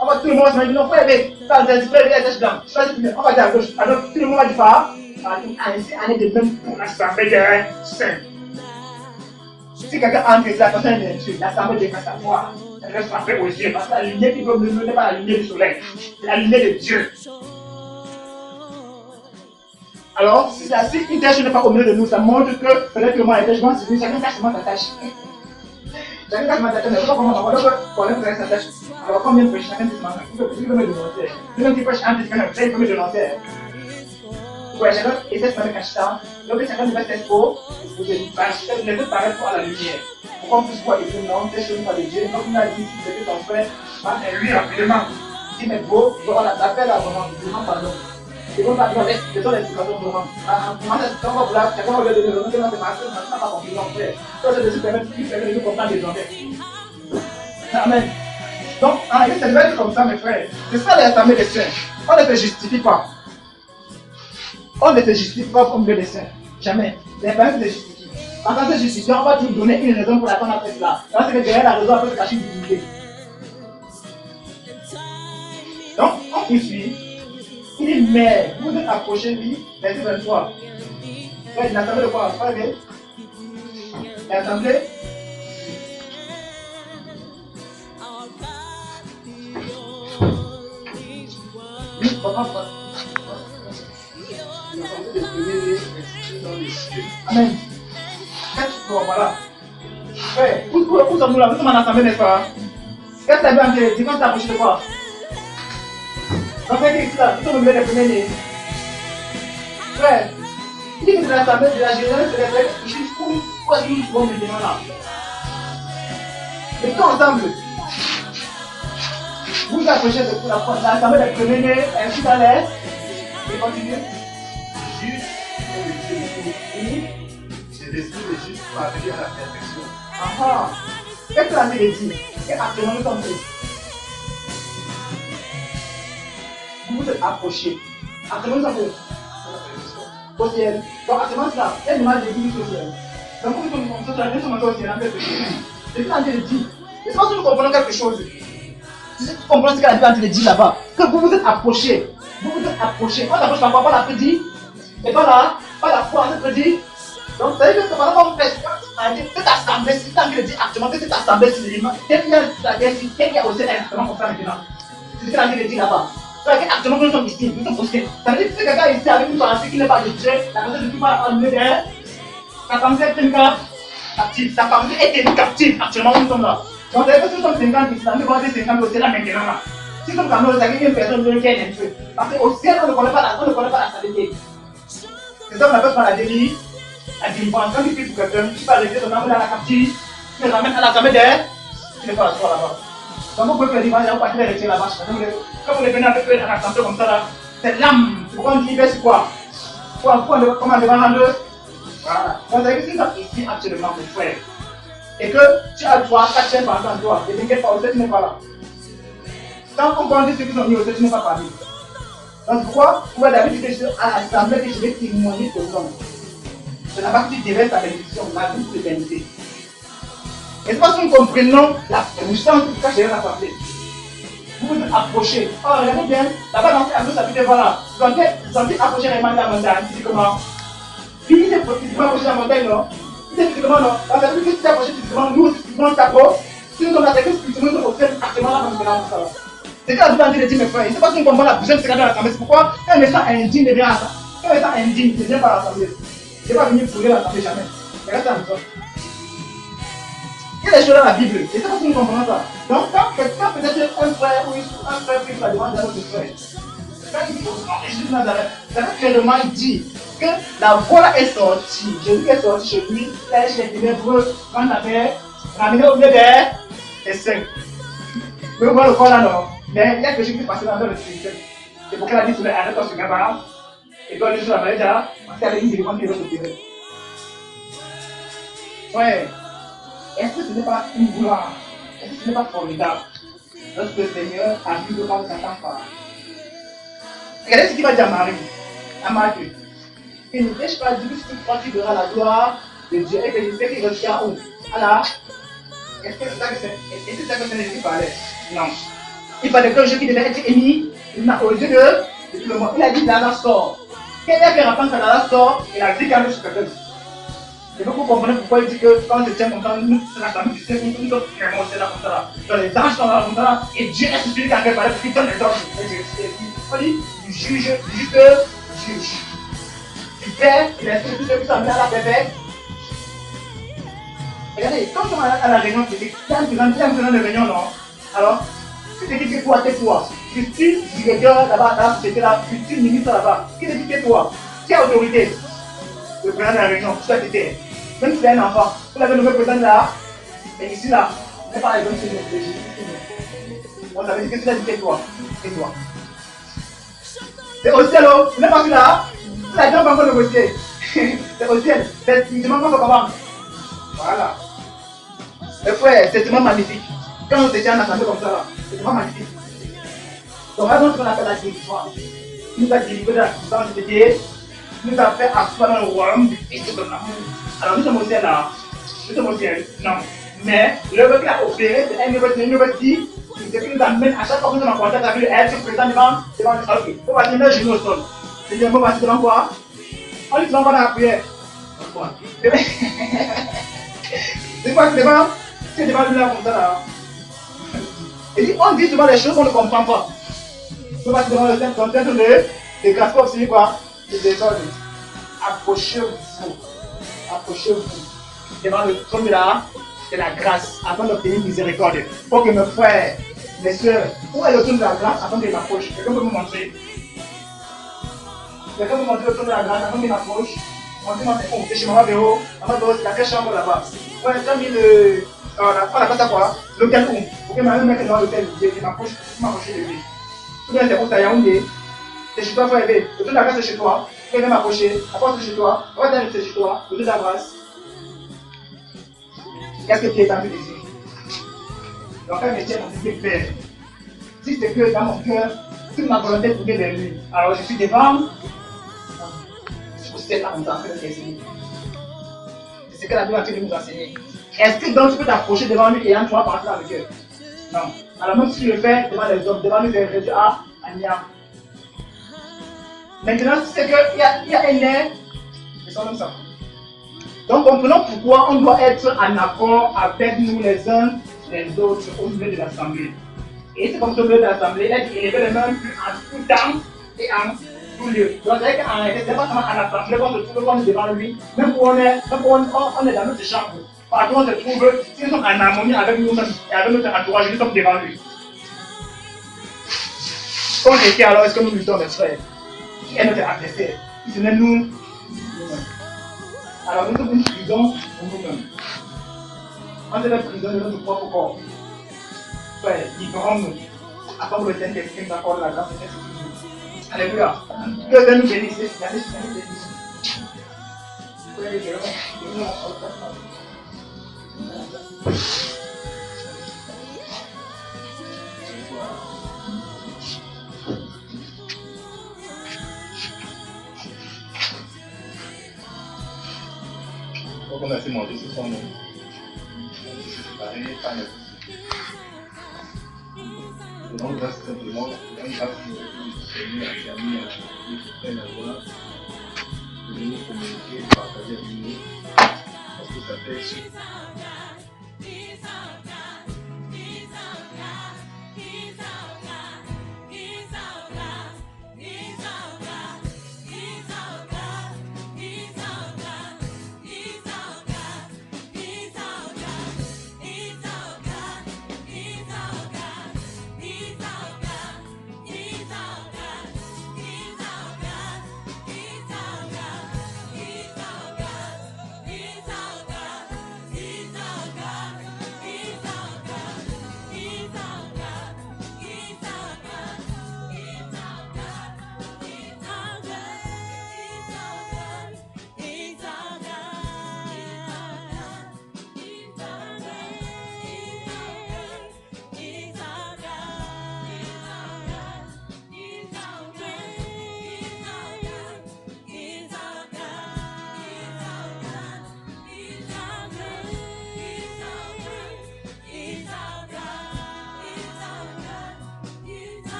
On va tout le monde se dit non, frère, mais quand c'est frère, il y a tâche blanc. On va dire à gauche. Alors tout le monde va dire pas. On est de même pour l'assemblée des saints. Si quelqu'un entre ici, attention, il est dessus. L'assemblée des saints, moi, elle reste frappée aux yeux. Parce que la lumière qui peut me n'est pas la lumière du soleil, c'est la lumière de Dieu. Alors, si une tâche n'est pas au milieu de nous, ça montre que peut-être que moi, les tâches vont se dire, chacun cache sa tâche. Chacun cache sa tâche, mais pas comment on va faire sa tâche. Alors, combien de prêches chacun dit maintenant? Il peut me dénoncer. Lui-même qui prêche un disque, il peut me dénoncer. Ouais, chacun essaie de faire cacher ça. Donc, chacun devait être faux. Vous les deux paraissent pour la lumière. Pour qu'on puisse voir évidemment ces choses de Dieu. Donc, il a dit, si c'est que ton frère, lui rapidement. Si mais beau, on l'appelle à vraiment, demande pardon. Et donc, là, ce sont les situations vraiment. Comment ça se passe là? Chacun va lui donner le nom, c'est parce que ça n'a pas compris mon frère. Ça, c'est de se permettre de nous comprendre désormais. Amen. Donc, en réalité, ça devait être comme ça, mes frères. C'est ça les assemblées des saints. On ne se justifie pas. On ne se justifie pas comme Dieu des saints. Jamais. Les personnes se justifient. En tant que se justifier, on va toujours donner une raison pour laquelle on a fait cela. Parce que derrière la raison, on peut se cacher une divinité. Donc, on poursuit. Il dit, mais vous êtes approchés, lui, verset 23. Ouais, l'assemblée de quoi? Pas vrai? L'assemblée. Oui, papa. Amen. Bon, voilà. Ouais, où sommes-nous là? Nous sommes en assemblée, n'est-ce pas? Qu'est-ce que ça veut dire? Dis quand tu approches de quoi? Quand tu es ici là, nous sommes au milieu des premiers-nés. Ouais. Il dit que c'est l'assemblée de la Jérusalem, c'est les frères qui touchent où est-ce que nous trouvons maintenant là? Mais tout ensemble. Vous vous approchez de l'assemblée des premiers-nés, ainsi dans l'air. Et continuez. Juste et le c'est l'esprit de juste pour arriver à la perfection. Ah, qu'est-ce que la Bible dit? Et actuellement nous sommes tous. Vous vous êtes approchés. Actuellement nous sommes au ciel. Donc actuellement c'est là. Il y a une image de Dieu au ciel. Donc nous sommes comme ça, nous sommes au ciel en fait. C'est ce que la Bible dit. Et c'est parce que nous comprenons quelque chose. Tu comprends ce que la Bible dit là-bas. Que vous vous êtes approchés. Vous vous êtes approchés. On s'approche par la prédit. Et pas là, pas la foi, c'est prédit. Donc, ça veut dire que pendant qu'on fait cette assemblée, si tant qu'il dit actuellement que cette assemblée, c'est l'image, qu'est-ce qu'il y a au ciel exactement comme ça maintenant? C'est ce que la Bible dit là-bas. C'est-à-dire qu'actuellement, nous sommes ici, nous sommes au ciel. Ça veut dire que si quelqu'un ici avec une pensée qui n'est pas de Dieu, la personne ne peut pas enlever derrière, sa pensée est une captive. Sa pensée est une captive. Actuellement, nous sommes là. Donc, ça veut dire que si nous sommes 50 ici, nous devons être 50 au ciel là maintenant. Là. Si nous sommes comme nous, c'est une personne qui est un peu. Parce qu'au ciel, on ne connaît pas la stabilité. C'est ça qu'on appelle par la délivrance. La délivrance, quand tu pries pour quelqu'un, tu vas rester ton âme dans la captive, tu le ramènes à l'assemblée d'air, tu ne fais pas la soirée là-bas. Donc vous pouvez faire l'image, vous partez les retirer là-bas. Quand vous les venez avec eux dans l'assemblée comme ça là, c'est l'âme. C'est pourquoi on dit, c'est quoi? Comment on devant rendre? Voilà. Donc ça veut dire que si tu es ici actuellement, mon frère, et que tu as 3, 4 chaînes par exemple, toi, ne t'inquiète pas, au ciel, tu n'es pas là. Quand on parle de ceux qui sont mis au ciel, tu n'es pas parmi. Donc pourquoi? Pourquoi David dit à l'assemblée que je vais témoigner de ton nom. C'est là-bas que tu déverses ta bénédiction, la vie de l'éternité. Et c'est parce que nous comprenons la puissance que cache derrière l'assemblée. Vous vous êtes approchés. Oh, regardez bien, là-bas dans cette chapitre, voilà. Vous avez approché réellement la montagne, physiquement. Puis il s'est physiquement approché la montagne, non? Il s'est physiquement, non? Parce que si tu t'es approché physiquement, nous aussi physiquement, on t'approche. Si nous sommes là, c'est que physiquement, nous sommes au ciel, actuellement là, maintenant, ça va. C'est quand la Bible dit, mes frères, c'est parce qu'on comprend la puissance de ce qu'il y a dans l'assemblée. C'est pourquoi un méchant indigne ne vient à ça. Un méchant indigne ne vient pas à l'assemblée. Il ne va pas venir pourrir l'assemblée jamais. Regardez ça, nous sommes. Il y a des choses dans la Bible, et c'est parce que nous comprenons ça. Donc, quand peut-être un frère ou un frère prie la demande d'un autre frère, quand il dit, oh, Jésus de Nazareth, clairement il dit que la voix est sortie. Jésus est sorti chez lui, chez les ténébreux, quand la terre, ramené au milieu des saints. Vous voyez le corps là, non? Mais il y a quelque chose qui est passé dans le spirituel. C'est pourquoi elle a dit sur les arrêts sur Gabara, et puis on est sur la maladie là, parce qu'elle a dit qu'il demande qu'il va se tirer. Ouais. Est-ce que ce n'est pas une gloire? Est-ce que ce n'est pas formidable? Lorsque le Seigneur a vu le monde de Satan part. Regardez ce qu'il va dire à Marie. à Matthieu. Il ne t'ai pas dit que si tu crois, tu verras la gloire de Dieu et que je sais qu'il restera où? Alors, est-ce que c'est ça que Jésus parlait? Non. Il parlait qu'un jeu qui devait être émis aux yeux de tout le monde. Il a dit Lazare sort. Quel est le rapport que Lazare sort et la vie quand même sur quelqu'un? Et donc vous comprenez pourquoi il dit que quand je tiens comme ça, nous, c'est la famille, tu sais, nous sommes vraiment là comme ça. Dans les anges sont là comme ça, et Dieu est celui qui a fait parler parce qu'il donne les ordres. On dit, du juge, juge. Du père, il a fait tout ce qui s'en met à la bébé. Regardez, quand on est à la réunion, c'est un président de réunion, non? Alors, qui te dit que toi, tais-toi? Futur directeur là-bas, dans la société là, futur ministre là-bas, qui te dit que toi? Qui a autorité? Le président de la réunion, tu dois t'aider. Même si tu es un enfant, vous l'avez nommé président là, et ici là, n'est pas les bonnes choses de Jésus. On savait dire que tu dois dire toi, tais-toi. C'est au ciel, vous n'êtes pas vu là? Vous n'avez pas encore négocié. C'est au ciel, il demande pas comment. Voilà. Mais frère, c'est tellement magnifique. Quand on se tient en assemblée comme ça là, c'est tellement magnifique. Donc, là, ce qu'on appelle la délivrance. Il nous a délivré de la puissance de Dieu. Nous a fait asseoir dans le royaume du Fils de l'amour. Alors nous sommes au ciel là. Nous sommes au ciel. Non. Mais l'œuvre qu'il a opéré, c'est une œuvre qui nous amène à chaque fois que nous sommes en contact avec lui, être présent devant le ok. On va tenir le genou au sol. C'est-à-dire, on va passer devant quoi? On dit devant quoi dans la prière? C'est quoi devant? C'est devant lui là comme ça là. Et dit, on dit souvent des choses qu'on ne comprend pas. On va passer devant le Saint, de grâce pour obtenir quoi? De désordre. Approchez-vous devant le trône de la grâce afin d'obtenir miséricorde. Pour que mes frères, mes soeurs, où est le trône de la grâce afin qu'il m'approche? Quelqu'un peut me montrer? Quelqu'un peut me montrer le trône de la grâce afin qu'il m'approche? Montrez-moi, c'est chez Maman Véro. Maman Véro, c'est la quelle chambre là-bas? Ouais, t'as mis le. On appelle ça quoi? L'hôtel où? Pour que ma mère mette dans l'hôtel, il m'approche de lui. Tout bien, c'est pour ça, Yaoundé. C'est chez toi, frère Ébé. Le trône de la grâce, c'est chez toi. Tu viens m'approcher. La porte, c'est chez toi. On va dire que c'est chez toi. Le trône de la grâce. Qu'est-ce que tu es tenté d'ici? Donc, un métier, c'est faire. Si c'est que dans mon cœur, toute ma volonté est tournée vers lui, alors je suis devant. C'est là qu'on est en train de t'enseigner. C'est ce que la Bible a fait de nous enseigner. Est-ce que donc tu peux t'approcher devant lui et en toi partir avec eux? Non. Alors même si tu le fais devant les hommes, devant lui, c'est réduit à Ania. Maintenant, si c'est qu'il y a un air, ils sont comme ça. Donc comprenons pourquoi on doit être en accord avec nous les uns les autres au niveau de l'assemblée. Et c'est comme ça au niveau de l'assemblée, il a dit élever les mains en tout temps et en tout lieu. Donc c'est qu'en réalité, c'est pas seulement en assemblée qu'on se trouve, on est devant lui, même où on est dans notre chambre. Partout on se trouve, si nous sommes en harmonie avec nous-mêmes et avec notre entourage, nous sommes devant lui. Quand on est alors, est-ce que nous luttons, mes frères? Qui est notre adversaire? Si ce n'est nous-mêmes. Alors nous sommes une prison pour nous-mêmes. On est la prison de notre propre corps. Frère, libérons-nous. Afin que le Saint-Esprit nous accorde la grâce de Jésus. Alléluia. Que Dieu nous bénisse. On a assez mangé ce soir, non? On va simplement, on va de nous communiquer, partager avec nous, parce que ça fait